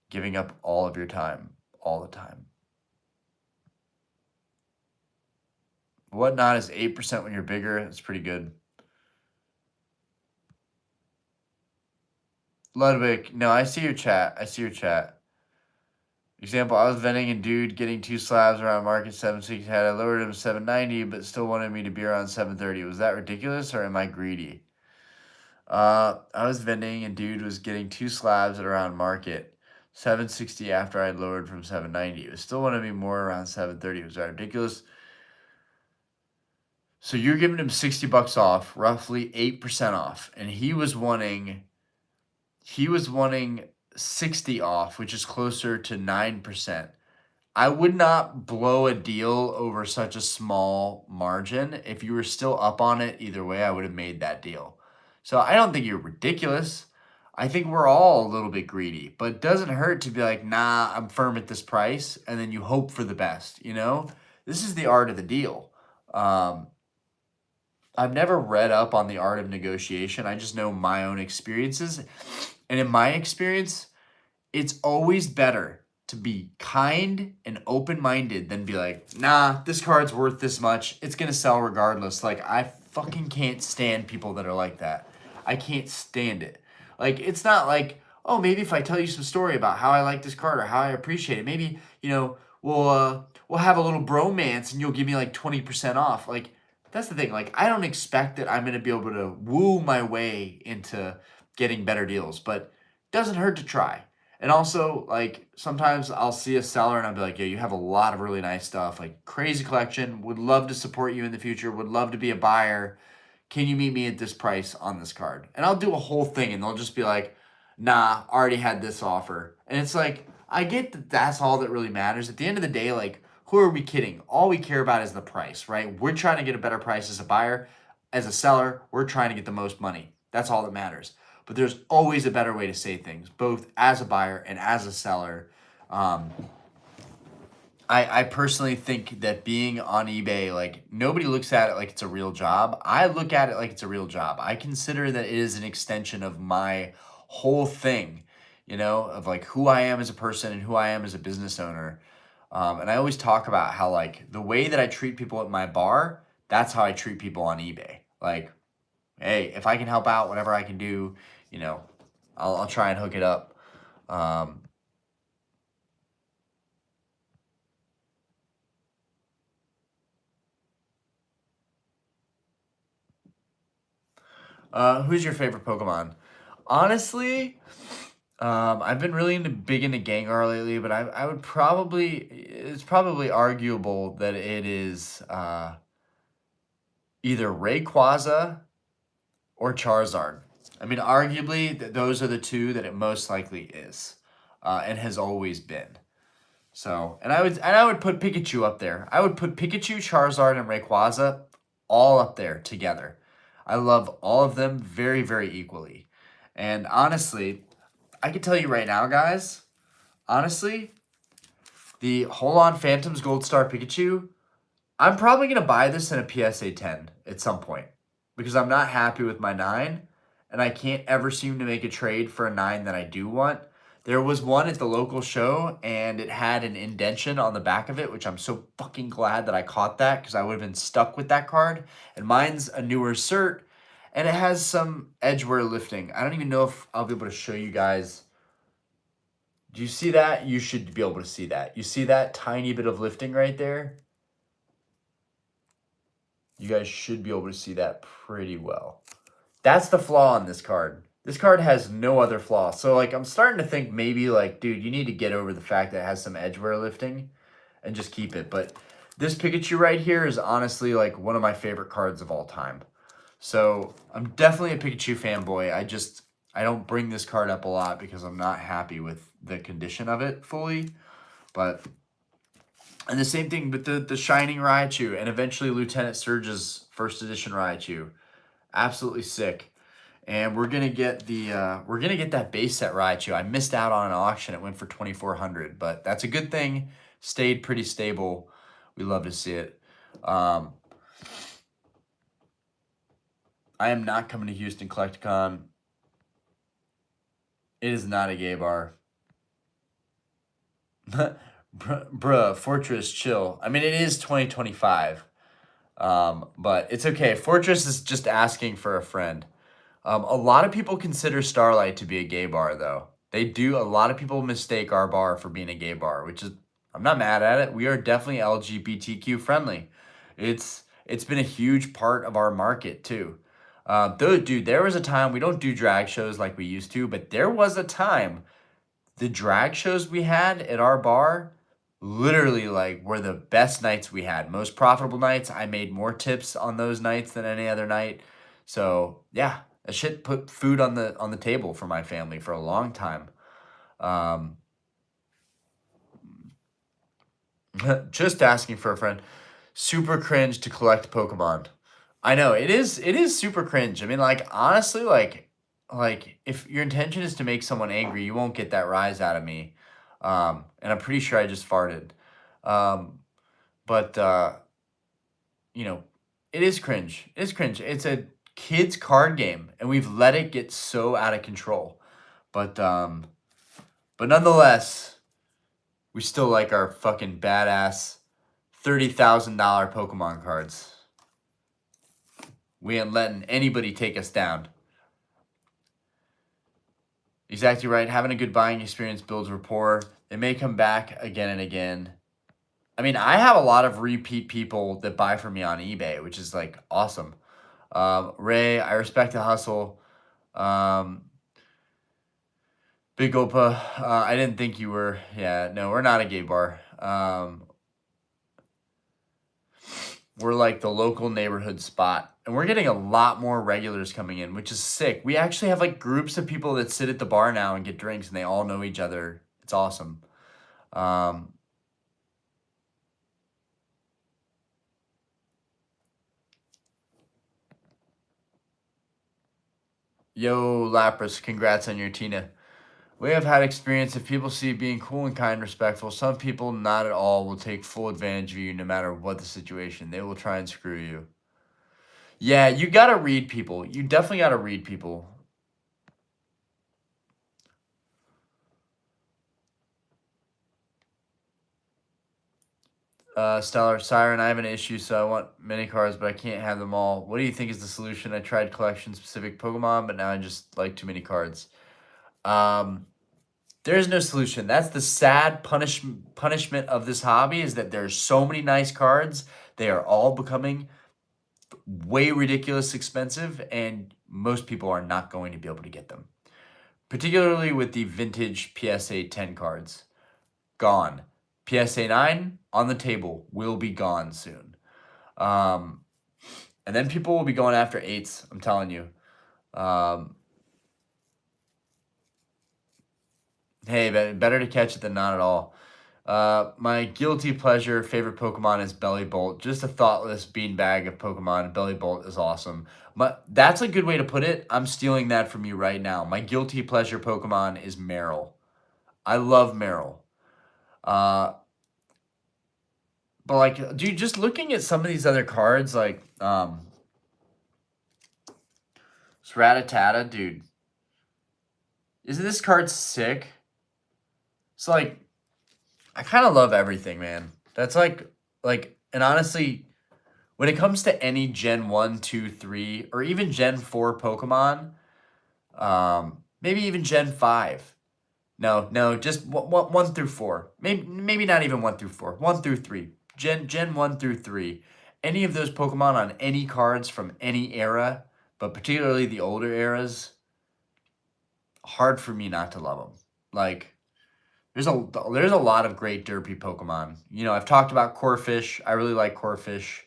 Giving up all of your time, all the time. Whatnot is 8% when you're bigger. That's pretty good. Ludwig, no, I see your chat. I see your chat. Example, I was vending and dude getting 2 slabs around market 760 had. I lowered him to 790, but still wanted me to be around 730. Was that ridiculous or am I greedy? I was vending and dude was getting 2 slabs at around market. 760 after I lowered from 790. It was still want to be more around 730. It was ridiculous. So you're giving him 60 bucks off, roughly 8% off, and he was wanting 60 off, which is closer to 9%. I would not blow a deal over such a small margin. If you were still up on it either way, I would have made that deal. So I don't think you're ridiculous. I think we're all a little bit greedy, but it doesn't hurt to be like, nah, I'm firm at this price, and then you hope for the best, you know? This is the art of the deal. I've never read up on the art of negotiation. I just know my own experiences. And in my experience, it's always better to be kind and open-minded than be like, nah, this card's worth this much. It's going to sell regardless. Like, I fucking can't stand people that are like that. I can't stand it. Like, it's not like, oh, maybe if I tell you some story about how I like this card or how I appreciate it, maybe, we'll have a little bromance and you'll give me like 20% off. Like, that's the thing. Like, I don't expect that I'm going to be able to woo my way into getting better deals, but it doesn't hurt to try. And also, like, sometimes I'll see a seller and I'll be like, yo, you have a lot of really nice stuff, like crazy collection, would love to support you in the future, would love to be a buyer. Can you meet me at this price on this card? And I'll do a whole thing and they'll just be like, nah, already had this offer. And it's like, I get that that's all that really matters. At the end of the day, like, who are we kidding? All we care about is the price, right? We're trying to get a better price as a buyer. As a seller, we're trying to get the most money. That's all that matters. But there's always a better way to say things, both as a buyer and as a seller. I personally think that being on eBay, like, nobody looks at it like it's a real job. I look at it like it's a real job. I consider that it is an extension of my whole thing, of like who I am as a person and who I am as a business owner. And I always talk about how, like, the way that I treat people at my bar, that's how I treat people on eBay. Like, hey, if I can help out, whatever I can do, I'll try and hook it up. Who's your favorite Pokemon? Honestly, I've been really big into Gengar lately, but I would probably, it's probably arguable that it is either Rayquaza or Charizard. I mean, arguably, those are the two that it most likely is, and has always been. So, and I would put Pikachu up there. I would put Pikachu, Charizard, and Rayquaza all up there together. I love all of them very, very equally. And honestly, I can tell you right now, guys, honestly, the Hold On Phantoms Gold Star Pikachu, I'm probably going to buy this in a PSA 10 at some point because I'm not happy with my 9 and I can't ever seem to make a trade for a 9 that I do want. There was one at the local show and it had an indentation on the back of it, which I'm so fucking glad that I caught that because I would have been stuck with that card. And mine's a newer cert and it has some edgeware lifting. I don't even know if I'll be able to show you guys. Do you see that? You should be able to see that. You see that tiny bit of lifting right there? You guys should be able to see that pretty well. That's the flaw on this card. This card has no other flaw. So, like, I'm starting to think maybe, like, dude, you need to get over the fact that it has some edgeware lifting and just keep it. But this Pikachu right here is honestly, like, one of my favorite cards of all time. So, I'm definitely a Pikachu fanboy. I don't bring this card up a lot because I'm not happy with the condition of it fully. But... and the same thing with the Shining Raichu and eventually Lieutenant Surge's first edition Raichu. Absolutely sick. And we're gonna get that base set Raichu. I missed out on an auction. It went for $2,400, but that's a good thing. Stayed pretty stable. We love to see it. I am not coming to Houston Collecticon. It is not a gay bar. Bruh, Fortress, chill. I mean, it is 2025. But it's okay. Fortress is just asking for a friend. A lot of people consider Starlight to be a gay bar, though. They do. A lot of people mistake our bar for being a gay bar, which is, I'm not mad at it. We are definitely LGBTQ friendly. It's been a huge part of our market, too. Dude, there was a time, we don't do drag shows like we used to, but there was a time the drag shows we had at our bar literally like were the best nights we had. Most profitable nights. I made more tips on those nights than any other night. So yeah, that shit put food on the table for my family for a long time. Um, just asking for a friend. Super cringe to collect Pokemon. I know it is super cringe. I mean, like honestly, like if your intention is to make someone angry, you won't get that rise out of me. And I'm pretty sure I just farted. Um, but you know, it is cringe. It is cringe. It's a kids card game, and we've let it get so out of control. But nonetheless, we still like our fucking badass $30,000 Pokemon cards. We ain't letting anybody take us down. Exactly right. Having a good buying experience builds rapport. They may come back again and again. I mean, I have a lot of repeat people that buy from me on eBay, which is like awesome. Ray, I respect the hustle. Big Opa, I didn't think you were. Yeah, no, we're not a gay bar. We're like the local neighborhood spot. And we're getting a lot more regulars coming in, which is sick. We actually have like groups of people that sit at the bar now and get drinks, and they all know each other. It's awesome. Yo, Lapras, congrats on your Tina. We have had experience if people see being cool and kind, respectful. Some people, not at all, will take full advantage of you no matter what the situation. They will try and screw you. Yeah, you gotta read people. You definitely gotta read people. Stellar Siren, I have an issue, so I want many cards, but I can't have them all. What do you think is the solution? I tried collection specific Pokemon, but now I just like too many cards. There's no solution. That's the sad punishment of this hobby, is that there's so many nice cards. They are all becoming way ridiculous expensive, and most people are not going to be able to get them. Particularly with the vintage PSA 10 cards. Gone. PSA 9 on the table, will be gone soon. And then people will be going after 8s, I'm telling you. Hey, better to catch it than not at all. My guilty pleasure favorite Pokemon is Bellybolt. Just a thoughtless beanbag of Pokemon. Bellybolt is awesome. That's a good way to put it. I'm stealing that from you right now. My guilty pleasure Pokemon is Meryl. I love Meryl. But like, dude, just looking at some of these other cards, like Rattata, dude. Isn't this card sick? It's like, I kind of love everything, man. That's like, and honestly, when it comes to any Gen 1, 2, 3, or even Gen 4 Pokemon, maybe even Gen 5. No, just 1 through 4. Maybe not even 1 through 4. 1 through 3. Gen 1 through 3. Any of those Pokemon on any cards from any era, but particularly the older eras, hard for me not to love them. Like, there's a lot of great derpy Pokemon. You know, I've talked about Corphish. I really like Corphish.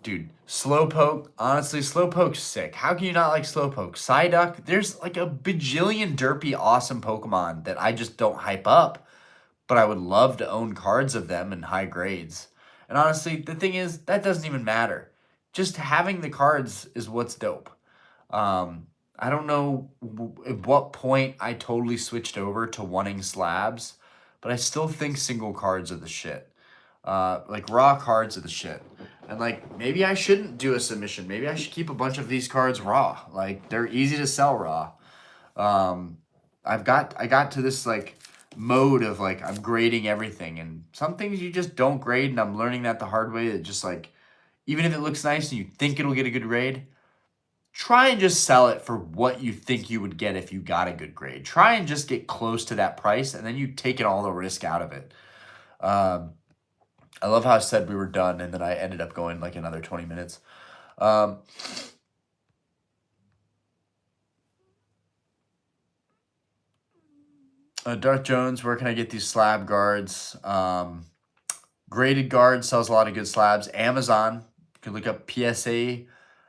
Dude, Slowpoke. Honestly, Slowpoke's sick. How can you not like Slowpoke? Psyduck. There's like a bajillion derpy awesome Pokemon that I just don't hype up, but I would love to own cards of them in high grades. And honestly, the thing is, that doesn't even matter. Just having the cards is what's dope. I don't know at what point I totally switched over to wanting slabs, but I still think single cards are the shit. Like raw cards are the shit. And like, maybe I shouldn't do a submission. Maybe I should keep a bunch of these cards raw. Like, they're easy to sell raw. I got to this like mode of like, I'm grading everything, and some things you just don't grade, and I'm learning that the hard way. That just like, even if it looks nice and you think it'll get a good grade, try and just sell it for what you think you would get if you got a good grade. Try and just get close to that price, and then you take all the risk out of it. I love how I said we were done, and then I ended up going like another 20 minutes. Darth Jones, where can I get these slab guards? Graded Guards sells a lot of good slabs. Amazon, you can look up PSA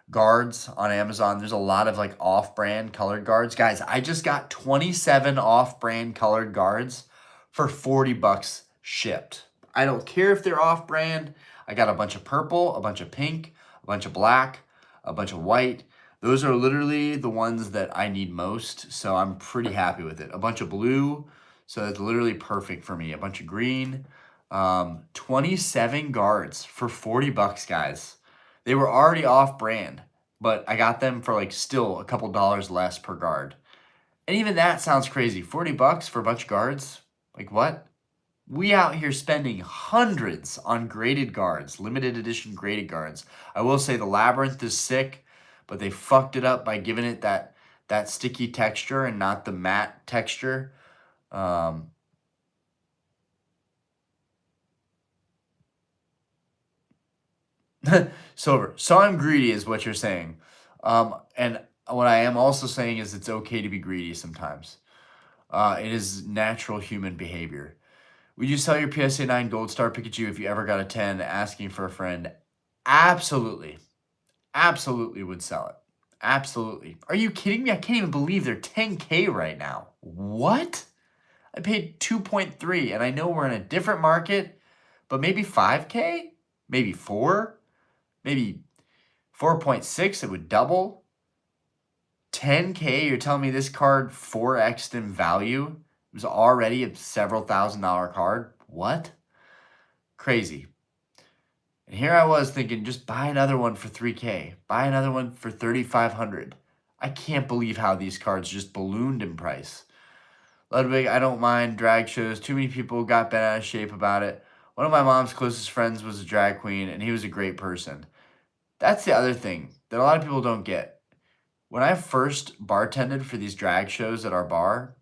guards on Amazon. There's a lot of like off-brand colored guards. Guys, I just got 27 off-brand colored guards for 40 bucks shipped. I don't care if they're off-brand. I got a bunch of purple, a bunch of pink, a bunch of black, a bunch of white. Those are literally the ones that I need most, so I'm pretty happy with it. A bunch of blue, so that's literally perfect for me. A bunch of green. 27 guards for 40 bucks, guys. They were already off brand, but I got them for like still a couple dollars less per guard. And even that sounds crazy. 40 bucks for a bunch of guards? Like what? We out here spending hundreds on graded guards, limited edition graded guards. I will say the Labyrinth is sick, but they fucked it up by giving it that sticky texture and not the matte texture. Silver. So I'm greedy is what you're saying. And what I am also saying is it's okay to be greedy sometimes. It is natural human behavior. Would you sell your PSA 9 Gold Star Pikachu if you ever got a 10 asking for a friend? Absolutely. Absolutely would sell it. Absolutely. Are you kidding me? I can't even believe they're 10K right now. What? I paid 2.3 and I know we're in a different market, but maybe 5K? Maybe 4? Maybe 4.6, it would double. 10K, you're telling me this card 4x'd in value? It was already a several $1,000 card? What? Crazy. And here I was thinking, just buy another one for 3K. Buy another one for 3,500. I can't believe how these cards just ballooned in price. Ludwig, I don't mind drag shows. Too many people got bent out of shape about it. One of my mom's closest friends was a drag queen, and he was a great person. That's the other thing that a lot of people don't get. When I first bartended for these drag shows at our bar,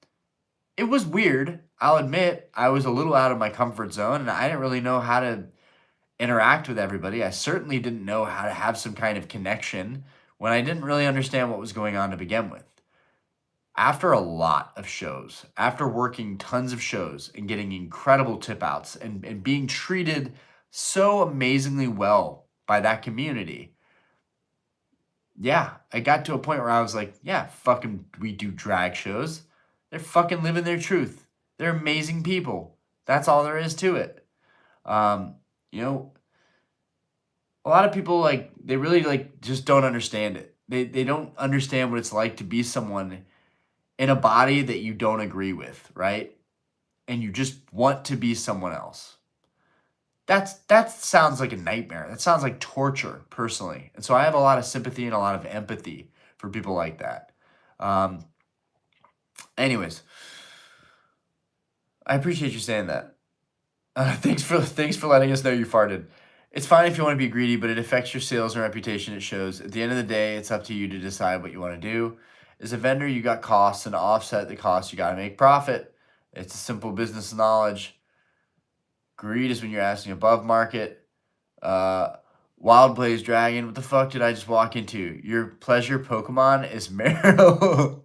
it was weird. I'll admit I was a little out of my comfort zone, and I didn't really know how to interact with everybody. I certainly didn't know how to have some kind of connection when I didn't really understand what was going on to begin with. After a lot of shows, after working tons of shows and getting incredible tip outs and being treated so amazingly well by that community, yeah, I got to a point where I was like, yeah, fucking, we do drag shows. They're fucking living their truth. They're amazing people. That's all there is to it. You know, a lot of people like they really like just don't understand it. They don't understand what it's like to be someone in a body that you don't agree with, right? And you just want to be someone else. That sounds like a nightmare. That sounds like torture, personally. And so I have a lot of sympathy and a lot of empathy for people like that. Anyways, I appreciate you saying that. Thanks for letting us know you farted. It's fine if you want to be greedy, but it affects your sales and reputation. It shows. At the end of the day, it's up to you to decide what you want to do. As a vendor, you got costs, and to offset the costs, you got to make profit. It's a simple business knowledge. Greed is when you're asking above market. Wild Blaze Dragon. What the fuck did I just walk into? Your pleasure Pokemon is Meryl.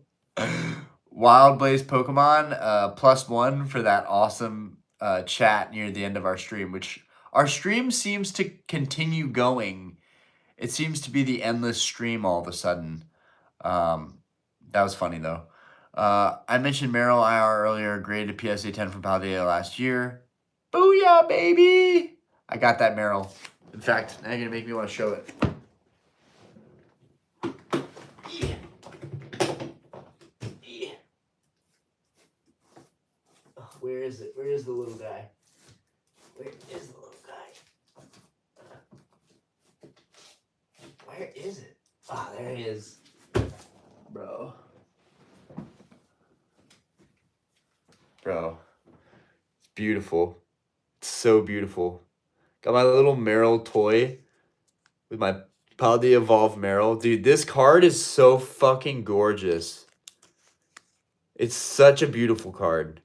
Wild Blaze Pokemon, +1 for that awesome chat near the end of our stream, which our stream seems to continue going. It seems to be the endless stream all of a sudden. That was funny, though. I mentioned Meryl IR earlier, graded a PSA 10 from Paldea last year. Booyah, baby! I got that Meryl. In fact, now you're going to make me want to show it. Yeah. Yeah. Oh, where is it? Where is the little guy? Where is the little guy? Where is it? Oh, there he is. Bro. It's beautiful. It's so beautiful. Got my little Meryl toy with my Paldea Evolve Meryl. Dude, this card is so fucking gorgeous. It's such a beautiful card.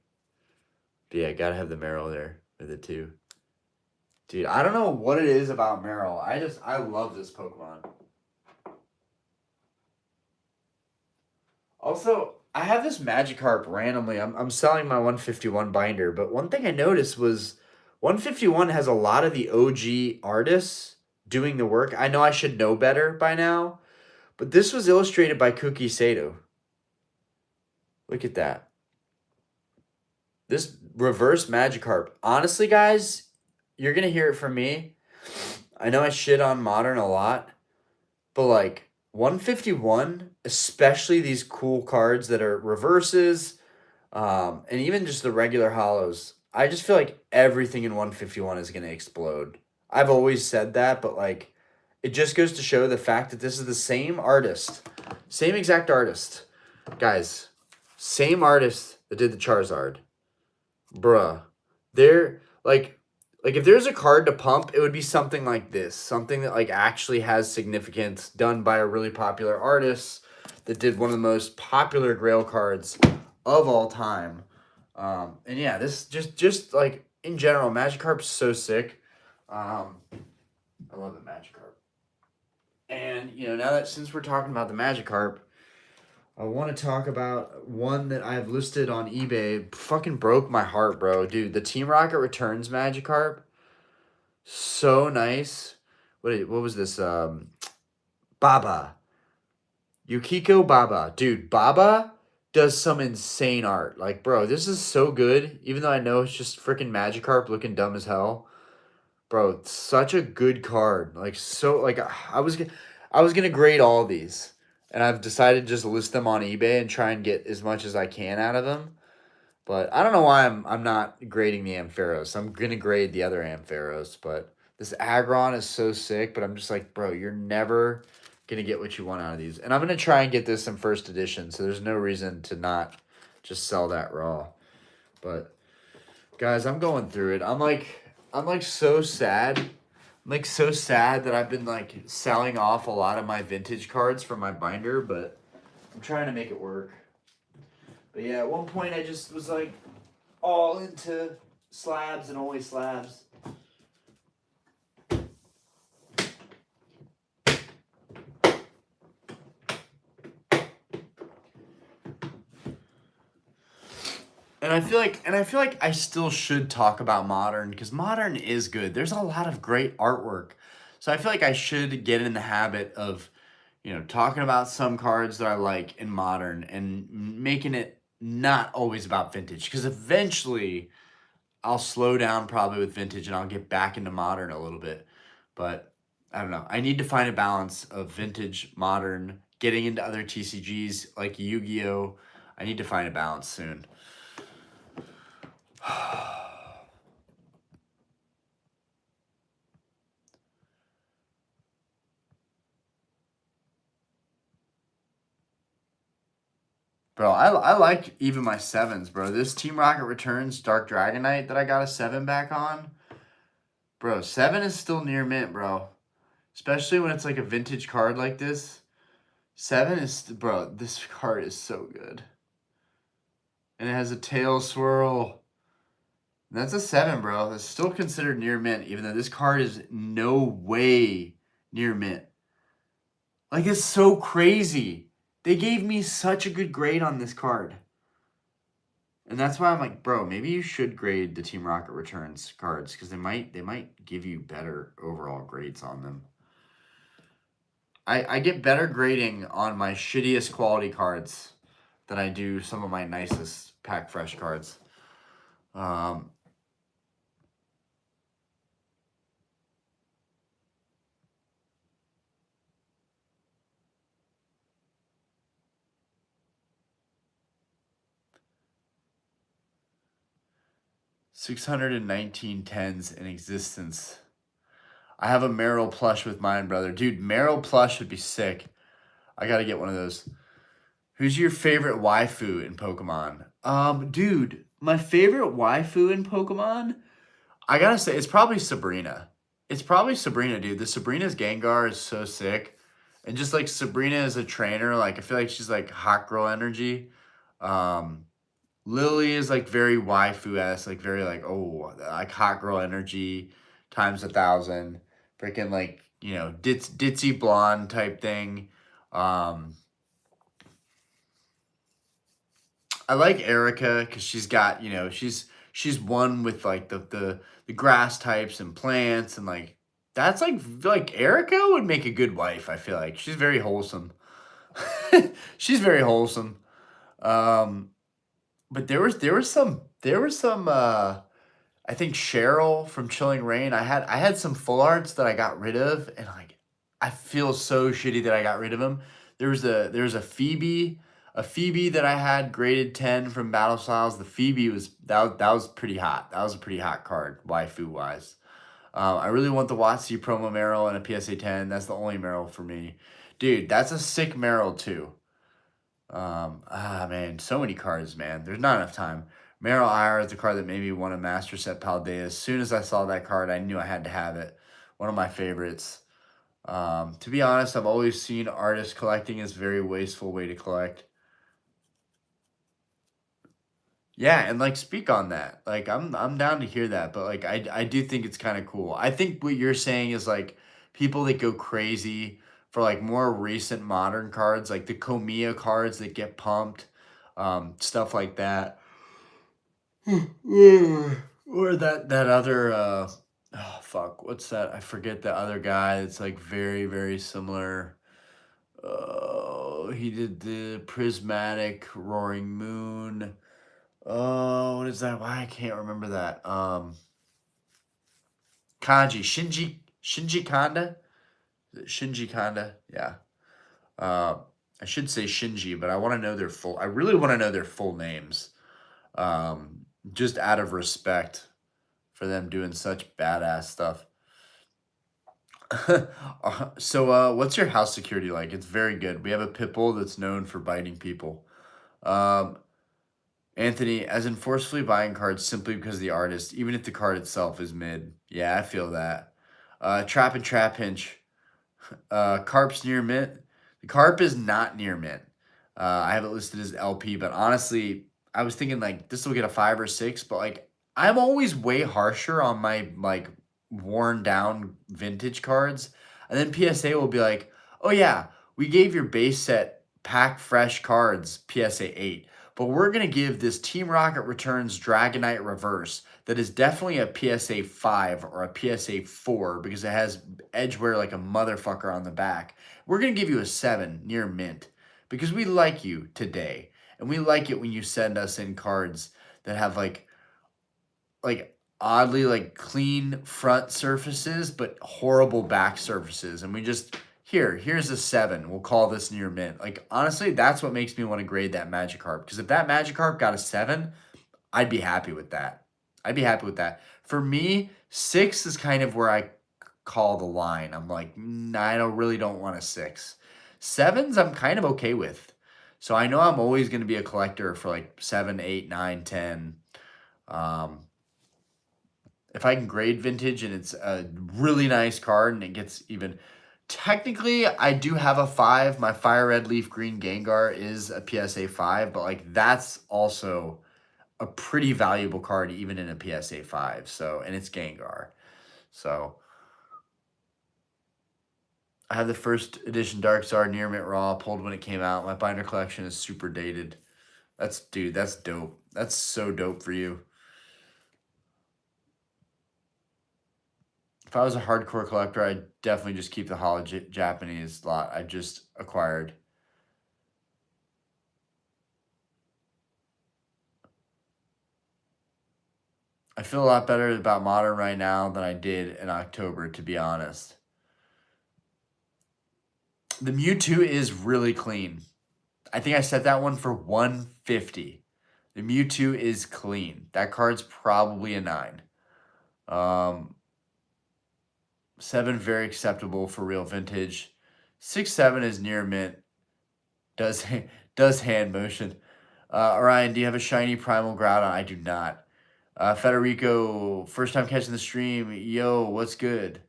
But yeah, gotta have the Meryl there with it too. Dude, I don't know what it is about Meryl. I love this Pokemon. Also, I have this Magikarp randomly. I'm selling my 151 binder, but one thing I noticed was 151 has a lot of the OG artists doing the work. I know I should know better by now, but this was illustrated by Kuki Sato. Look at that. This reverse Magikarp. Honestly, guys, you're going to hear it from me. I know I shit on Modern a lot, but like 151, especially these cool cards that are reverses, and even just the regular hollows, I just feel like everything in 151 is going to explode. I've always said that, but like it just goes to show the fact that this is the same artist, same exact artist. Guys, same artist that did the Charizard. Bruh. They're like if there's a card to pump, it would be something like this. Something that like actually has significance, done by a really popular artist that did one of the most popular Grail cards of all time. And yeah, this just like in general, Magikarp's so sick. I love the Magikarp. And you know, now that since we're talking about the Magikarp, I want to talk about one that I've listed on eBay. Fucking broke my heart, bro. Dude, the Team Rocket Returns Magikarp. So nice. What was this? Baba. Yukiko Baba. Dude, Baba does some insane art. Like, bro, this is so good. Even though I know it's just freaking Magikarp looking dumb as hell. Bro, it's such a good card. Like, so, like, I was gonna grade all of these. And I've decided to just list them on eBay and try and get as much as I can out of them. But I don't know why I'm not grading the Ampharos. I'm gonna grade the other Ampharos, but this Aggron is so sick. But I'm just like, bro, you're never gonna get what you want out of these. And I'm gonna try and get this in first edition, so there's no reason to not just sell that raw. But guys, I'm going through it. I'm like so sad. I'm like so sad that I've been like selling off a lot of my vintage cards from my binder, but I'm trying to make it work. But yeah, at one point I just was like all into slabs and only slabs. And I feel like I still should talk about Modern because Modern is good. There's a lot of great artwork. So I feel like I should get in the habit of, you know, talking about some cards that I like in Modern and making it not always about vintage, because eventually I'll slow down probably with vintage and I'll get back into Modern a little bit. But I don't know. I need to find a balance of vintage, Modern, getting into other TCGs like Yu-Gi-Oh! I need to find a balance soon. Bro, I like even my 7s, bro. This Team Rocket Returns Dark Dragonite that I got a 7 back on. Bro, 7 is still near mint, bro. Especially when it's like a vintage card like this. 7 is, bro, this card is so good. And it has a tail swirl. And that's a 7, bro. That's still considered near mint, even though this card is no way near mint. Like, it's so crazy. They gave me such a good grade on this card. And that's why I'm like, bro, maybe you should grade the Team Rocket Returns cards, because they might give you better overall grades on them. I get better grading on my shittiest quality cards than I do some of my nicest pack fresh cards. 619 tens in existence. I have a Meryl plush with mine, brother. Dude, Meryl plush would be sick. I gotta get one of those. Who's your favorite waifu in Pokemon? Dude, my favorite waifu in Pokemon, I gotta say, it's probably Sabrina. It's probably Sabrina, dude. The Sabrina's Gengar is so sick. And just like Sabrina as a trainer, like I feel like she's like hot girl energy. Lily is like very waifu-esque, like very like, oh, like hot girl energy times 1,000. Freaking like, you know, ditzy blonde type thing. I like Erica because she's got, she's one with like the grass types and plants and like that's like Erica would make a good wife, I feel like. She's very wholesome. She's very wholesome. Um, but there was some I think Cheryl from Chilling Reign. I had some full arts that I got rid of, and like I feel so shitty that I got rid of them. There was a Phoebe that I had graded 10 from Battle Styles. The Phoebe that was pretty hot. That was a pretty hot card, waifu wise. I really want the WotC promo Meryl and a PSA 10. That's the only Meryl for me, dude. That's a sick Meryl too. Man, so many cards, man. There's not enough time. Meryl Ire is the card that made me want a Master Set Paldea. As soon as I saw that card, I knew I had to have it. One of my favorites. To be honest, I've always seen artists collecting as a very wasteful way to collect. Yeah, and like speak on that. Like I'm down to hear that, but like I do think it's kind of cool. I think what you're saying is like people that go crazy for like more recent modern cards, like the Komiya cards that get pumped, stuff like that. Or that other oh fuck, what's that? I forget the other guy that's like very, very similar. Oh, he did the Prismatic Roaring Moon. Oh, what is that? Why I can't remember that. Kanji. Shinji Kanda? Is it Shinji Kanda? Yeah. Uh I should say Shinji, but I really want to know their full names. Um just out of respect for them doing such badass stuff. What's your house security like? It's very good. We have a pit bull that's known for biting people. Um, Anthony, as in forcefully buying cards simply because of the artist, even if the card itself is mid. Yeah, I feel that. Trap and Trap Hinch. Carp's near mint. The Carp is not near mint. I have it listed as LP, but honestly, I was thinking like this will get a 5 or 6, but like I'm always way harsher on my like worn down vintage cards. And then PSA will be like, oh yeah, we gave your base set pack fresh cards PSA 8, but we're gonna give this Team Rocket Returns Dragonite Reverse that is definitely a PSA 5 or a PSA 4 because it has edgeware like a motherfucker on the back. We're going to give you a 7 near mint because we like you today. And we like it when you send us in cards that have like oddly like clean front surfaces but horrible back surfaces. And we just here's a 7. We'll call this near mint. Like honestly, that's what makes me want to grade that Magikarp because if that Magikarp got a 7, I'd be happy with that. I'd be happy with that. For me, 6 is kind of where I call the line. I'm like, I don't want a 6. 7s I'm kind of okay with. So I know I'm always going to be a collector for like 7, 8, 9, 10. If I can grade vintage and it's a really nice card and it gets even technically I do have a 5. My Fire Red Leaf Green Gengar is a PSA 5, but like that's also a pretty valuable card even in a PSA 5. So, and it's Gengar. So, I have the first edition Dark Star Near Mint Raw pulled when it came out. My binder collection is super dated. Dude, that's dope. That's so dope for you. If I was a hardcore collector, I'd definitely just keep the Holo Japanese lot I just acquired. I feel a lot better about Modern right now than I did in October, to be honest. The Mewtwo is really clean. I think I set that one for 150. The Mewtwo is clean. That card's probably a 9. 7 very acceptable for real vintage. 6, 7 is near mint. Does does hand motion. Orion, do you have a shiny Primal Groudon? I do not. Federico, first time catching the stream. Yo, what's good?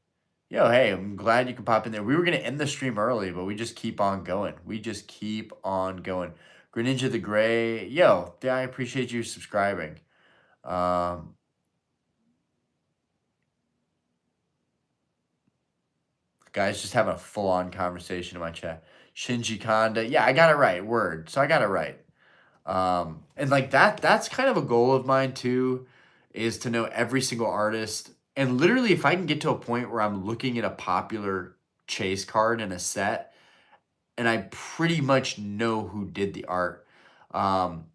Yo, hey, I'm glad you can pop in there. We were going to end the stream early, but we just keep on going. We just keep on going. Greninja the Gray. Yo, I appreciate you subscribing. Guys, just having a full-on conversation in my chat. Shinji Kanda. Yeah, I got it right. Word. So I got it right. And like that's kind of a goal of mine too, is to know every single artist. And literally, if I can get to a point where I'm looking at a popular chase card in a set and I pretty much know who did the art. Um,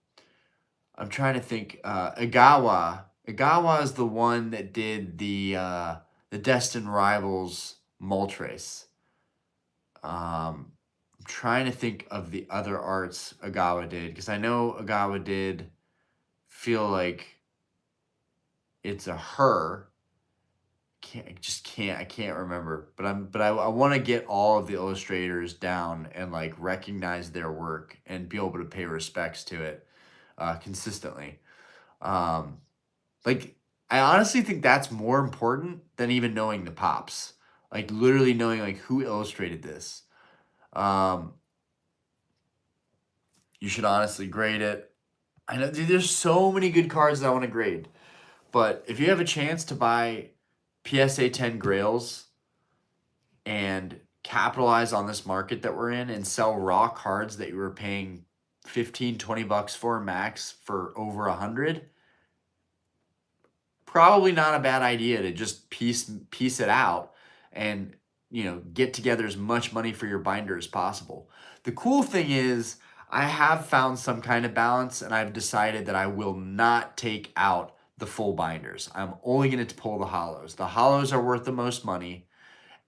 I'm trying to think. Agawa. Agawa is the one that did the Destined Rivals Moltres. I'm trying to think of the other arts Agawa did, because I know Agawa did feel like it's a her. I can't remember. But I want to get all of the illustrators down and like recognize their work and be able to pay respects to it consistently. Um, like I honestly think that's more important than even knowing the pops. Like literally knowing like who illustrated this. Um, you should honestly grade it. I know, dude, there's so many good cards that I want to grade. But if you have a chance to buy PSA 10 Grails and capitalize on this market that we're in and sell raw cards that you were paying 15, 20 bucks for max for over 100, probably not a bad idea to just piece it out and get together as much money for your binder as possible. The cool thing is I have found some kind of balance, and I've decided that I will not take out the full binders. I'm only going to pull the hollows. The hollows are worth the most money,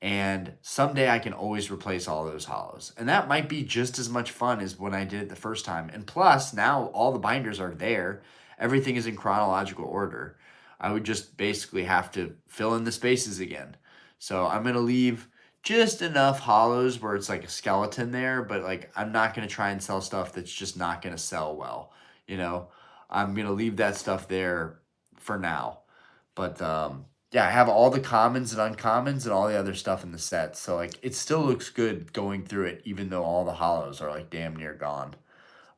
and someday I can always replace all those hollows. And that might be just as much fun as when I did it the first time. And plus, now all the binders are there. Everything is in chronological order. I would just basically have to fill in the spaces again. So I'm going to leave just enough hollows where it's like a skeleton there, but like I'm not going to try and sell stuff that's just not going to sell well. I'm going to leave that stuff there for now. But yeah, I have all the commons and uncommons and all the other stuff in the set. So like it still looks good going through it, even though all the hollows are like damn near gone.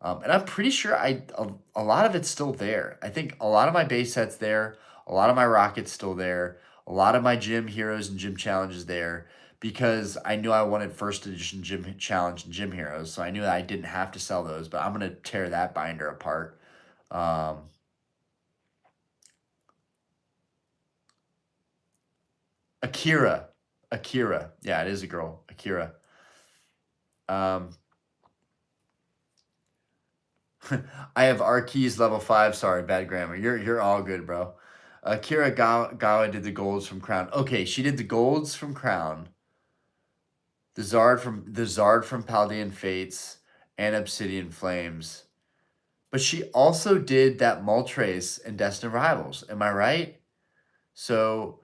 And I'm pretty sure a lot of it's still there. I think a lot of my base set's there. A lot of my rockets still there. A lot of my gym heroes and gym challenges there, because I knew I wanted first edition gym challenge and gym heroes. So I knew that I didn't have to sell those, but I'm going to tear that binder apart. Akira. Akira. Yeah, it is a girl. Akira. Um, I have Arkeys level 5. Sorry, bad grammar. You're all good, bro. Akira Gawa did the golds from Crown. Okay, she did the golds from Crown. The Zard from Paldean Fates and Obsidian Flames. But she also did that Moltres and Destined Rivals. Am I right? So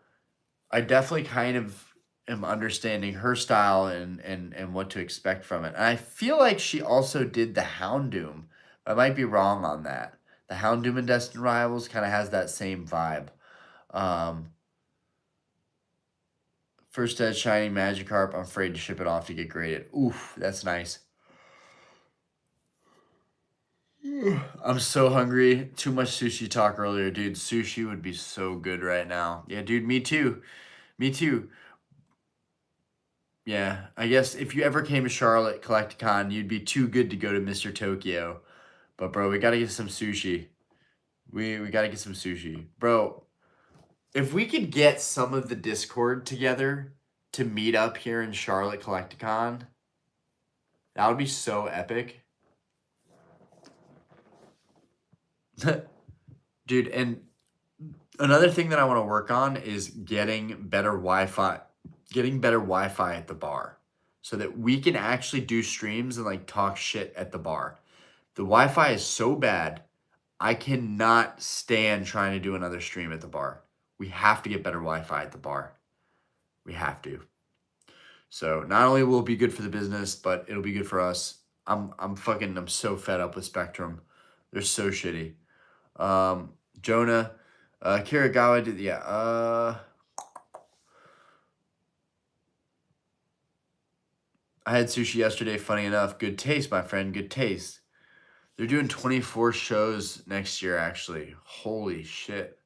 I definitely kind of am understanding her style and what to expect from it. And I feel like she also did the Houndoom. I might be wrong on that. The Houndoom and Destined Rivals kind of has that same vibe. First Dead Shining Magikarp. I'm afraid to ship it off to get graded. Oof, that's nice. I'm so hungry. Too much sushi talk earlier, dude. Sushi would be so good right now. Yeah, dude, me too. Me too. Yeah, I guess if you ever came to Charlotte Collecticon, you'd be too good to go to Mr. Tokyo. But bro, we gotta get some sushi. We gotta get some sushi. Bro, if we could get some of the Discord together to meet up here in Charlotte Collecticon, that would be so epic. Dude, and another thing that I want to work on is getting better Wi-Fi at the bar, so that we can actually do streams and like talk shit at the bar. The Wi-Fi is so bad, I cannot stand trying to do another stream at the bar. We have to get better Wi-Fi at the bar. We have to. So not only will it be good for the business, but it'll be good for us. I'm so fed up with Spectrum. They're so shitty. Jonah, Kiragawa did, yeah, I had sushi yesterday, funny enough. Good taste, my friend, good taste. They're doing 24 shows next year, actually. Holy shit.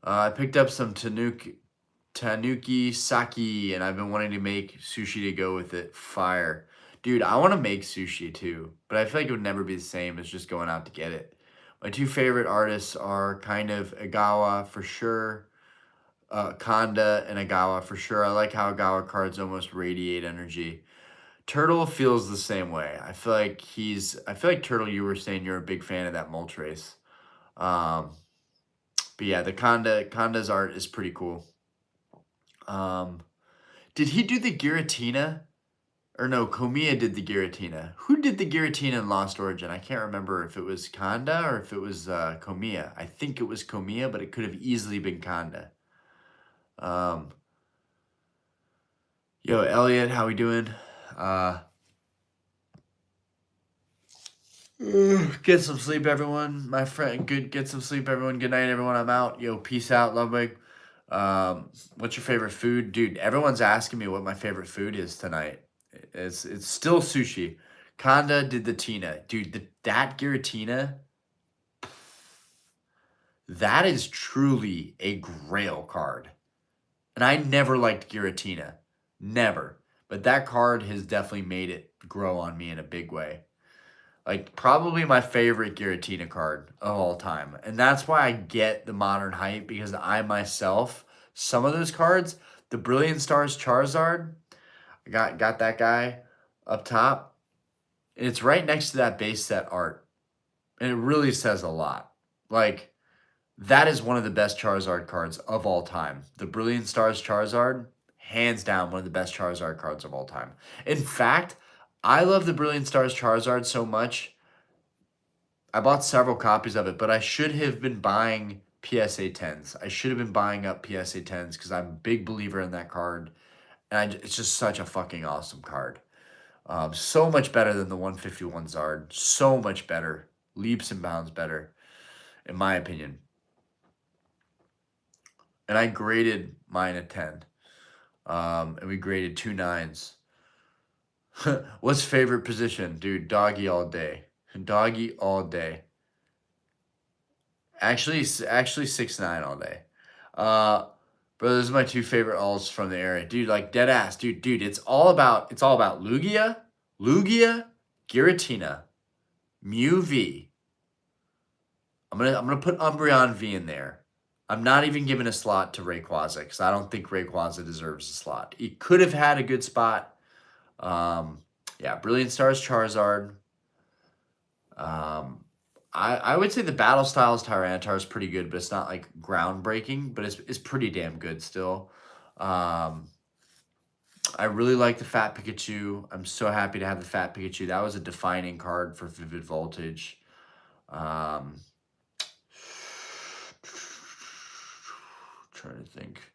I picked up some tanuki sake, and I've been wanting to make sushi to go with it. Fire. Dude, I want to make sushi too, but I feel like it would never be the same as just going out to get it. My two favorite artists are kind of Agawa for sure, Kanda and Agawa for sure. I like how Agawa cards almost radiate energy. Turtle feels the same way. I feel like Turtle, you were saying you're a big fan of that Moltres. Um, but yeah, the Kanda's art is pretty cool. Did he do the Giratina? Or no, Komiya did the Giratina. Who did the Giratina in Lost Origin? I can't remember if it was Kanda or if it was Komiya. I think it was Komiya, but it could have easily been Kanda. Yo, Elliot, how we doing? Get some sleep, everyone. My friend, get some sleep, everyone. Good night, everyone. I'm out. Yo, peace out, Ludwig. What's your favorite food? Dude, everyone's asking me what my favorite food is tonight. It's still sushi. Kanda did the Tina. Dude, that Giratina, that is truly a grail card. And I never liked Giratina. Never. But that card has definitely made it grow on me in a big way. Like, probably my favorite Giratina card of all time. And that's why I get the modern hype, because I myself, some of those cards, the Brilliant Stars Charizard, I got that guy up top. And it's right next to that base set art. And it really says a lot. Like, that is one of the best Charizard cards of all time. The Brilliant Stars Charizard, hands down, one of the best Charizard cards of all time. In fact, I love the Brilliant Stars Charizard so much. I bought several copies of it, but I should have been buying PSA 10s. I should have been buying up PSA 10s because I'm a big believer in that card. And it's just such a fucking awesome card. So much better than the 151 Zard. So much better. Leaps and bounds better, in my opinion. And I graded mine a 10. And we graded 2 9s. What's favorite position? Dude, doggy all day. Doggy all day. Actually 6'9" all day. Bro, those are my two favorite alts from the area. Dude, like dead ass. Dude, it's all about Lugia, Giratina, Mew V. I'm gonna put Umbreon V in there. I'm not even giving a slot to Rayquaza because I don't think Rayquaza deserves a slot. He could have had a good spot. Yeah, Brilliant Stars Charizard. I would say the Battle Styles Tyranitar is pretty good, but it's not like groundbreaking, but it's pretty damn good still. I really like the Fat Pikachu. I'm so happy to have the Fat Pikachu. That was a defining card for Vivid Voltage. Trying to think.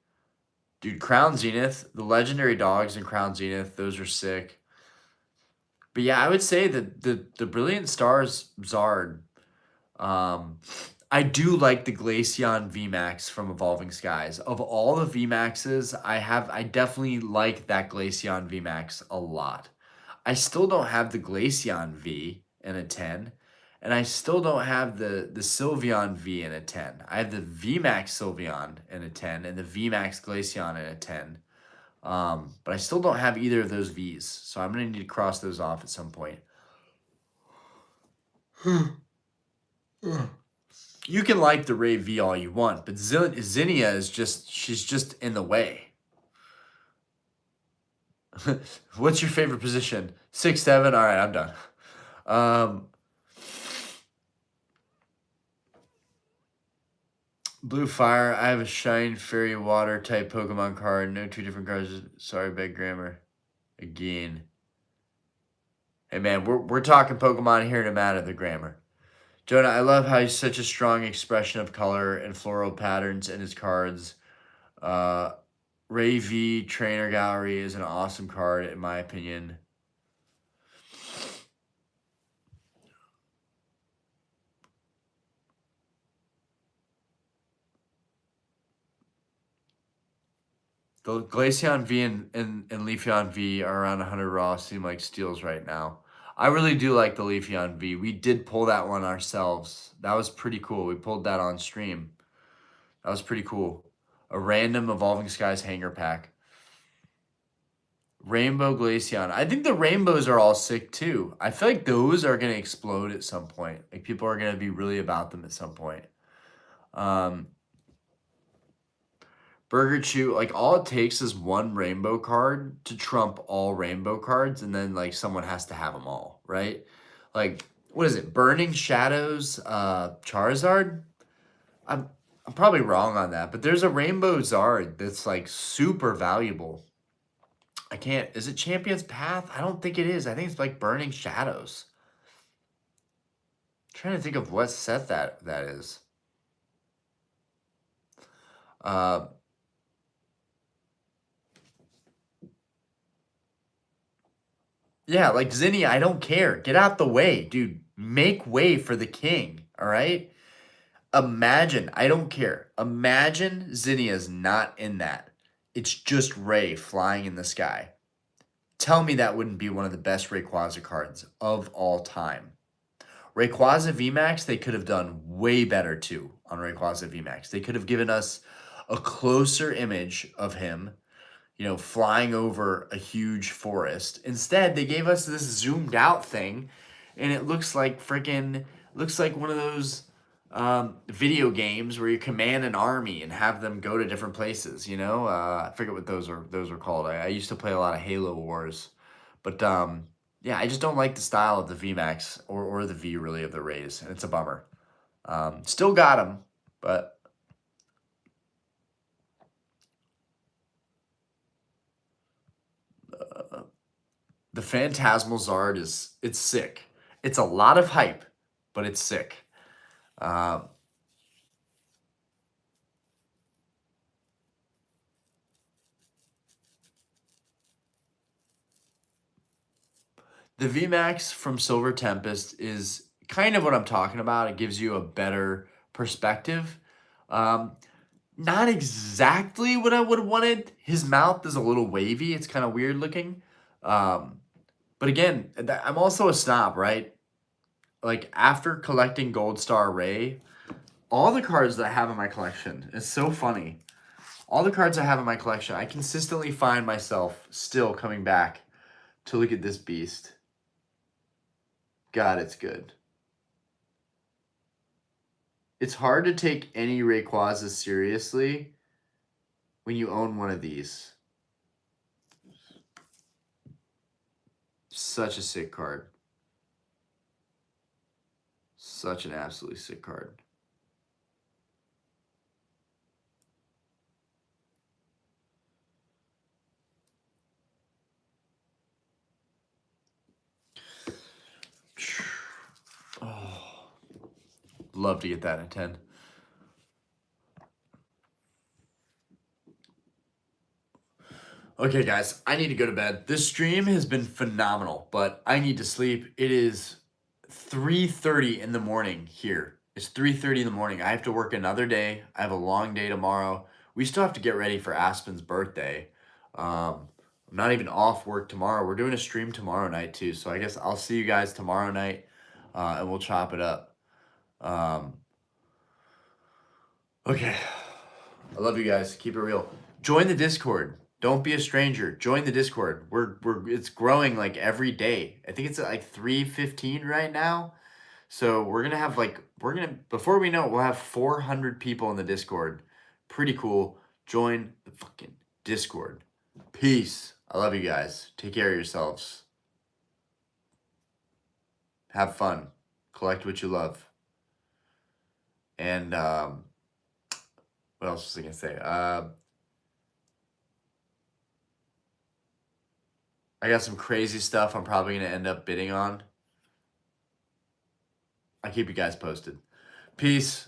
Dude, Crown Zenith, the legendary dogs in Crown Zenith, those are sick. But yeah, I would say that the Brilliant Stars Zard, I do like the Glaceon VMAX from Evolving Skies. Of all the VMAXs, I definitely like that Glaceon VMAX a lot. I still don't have the Glaceon V in a 10. And I still don't have the Sylveon V in a 10. I have the VMAX Sylveon in a 10 and the VMAX Glaceon in a 10. But I still don't have either of those Vs. So I'm going to need to cross those off at some point. You can like the Ray V all you want, but Zinnia is she's just in the way. What's your favorite position? 6'7"? All right, I'm done. Blue Fire, I have a Shine Fairy Water type Pokemon card. No two different cards. Sorry, bad grammar. Again. Hey man, we're talking Pokemon here no matter the grammar. Jonah, I love how he's such a strong expression of color and floral patterns in his cards. Ray V Trainer Gallery is an awesome card in my opinion. The Glaceon V and Leafeon V are around 100 raw, seem like steals right now. I really do like the Leafeon V. We did pull that one ourselves. That was pretty cool. We pulled that on stream. That was pretty cool. A random Evolving Skies hanger pack. Rainbow Glaceon. I think the rainbows are all sick too. I feel like those are gonna explode at some point. Like people are gonna be really about them at some point. Burger Chew, like all it takes is one rainbow card to trump all rainbow cards, and then like someone has to have them all, right? Like, what is it? Burning Shadows, Charizard? I'm I'm probably wrong on that, but there's a Rainbow Zard that's like super valuable. I can't. Is it Champion's Path? I don't think it is. I think it's like Burning Shadows. I'm trying to think of what set that is. Uh, yeah, like Zinnia, I don't care. Get out the way, dude. Make way for the king. All right. Imagine, I don't care. Imagine Zinnia's not in that. It's just Ray flying in the sky. Tell me that wouldn't be one of the best Rayquaza cards of all time. Rayquaza VMAX, they could have done way better too on Rayquaza VMAX. They could have given us a closer image of him, you know, flying over a huge forest. Instead, they gave us this zoomed out thing, and it looks like freaking, looks like one of those video games where you command an army and have them go to different places. You know, I forget what those are called. I used to play a lot of Halo Wars, but yeah, I just don't like the style of the VMAX or the V really of the Rays, and it's a bummer. Still got them, but the Phantasmal Zard it's sick. It's a lot of hype, but it's sick. Uh, the VMAX from Silver Tempest is kind of what I'm talking about. It gives you a better perspective. Um, Not exactly what I would have wanted. His mouth is a little wavy. It's kind of weird looking. But again, I'm also a snob, right? Like after collecting Gold Star Ray, all the cards that I have in my collection, it's so funny. All the cards I have in my collection, I consistently find myself still coming back to look at this beast. God, it's good. It's hard to take any Rayquaza seriously when you own one of these. Such a sick card. Such an absolutely sick card. Oh, love to get that in 10. Okay, guys, I need to go to bed. This stream has been phenomenal, but I need to sleep. It is 3:30 in the morning here. It's 3:30 in the morning. I have to work another day. I have a long day tomorrow. We still have to get ready for Aspen's birthday. I'm not even off work tomorrow. We're doing a stream tomorrow night too, so I guess I'll see you guys tomorrow night, and we'll chop it up. Okay. I love you guys. Keep it real. Join the Discord. Don't be a stranger. Join the Discord. It's growing like every day. I think it's at like 3:15 right now. So we're gonna have like before we know it, we'll have 400 people in the Discord. Pretty cool. Join the fucking Discord. Peace. I love you guys. Take care of yourselves. Have fun. Collect what you love. And what else was I gonna say? I got some crazy stuff I'm probably going to end up bidding on. I'll keep you guys posted. Peace.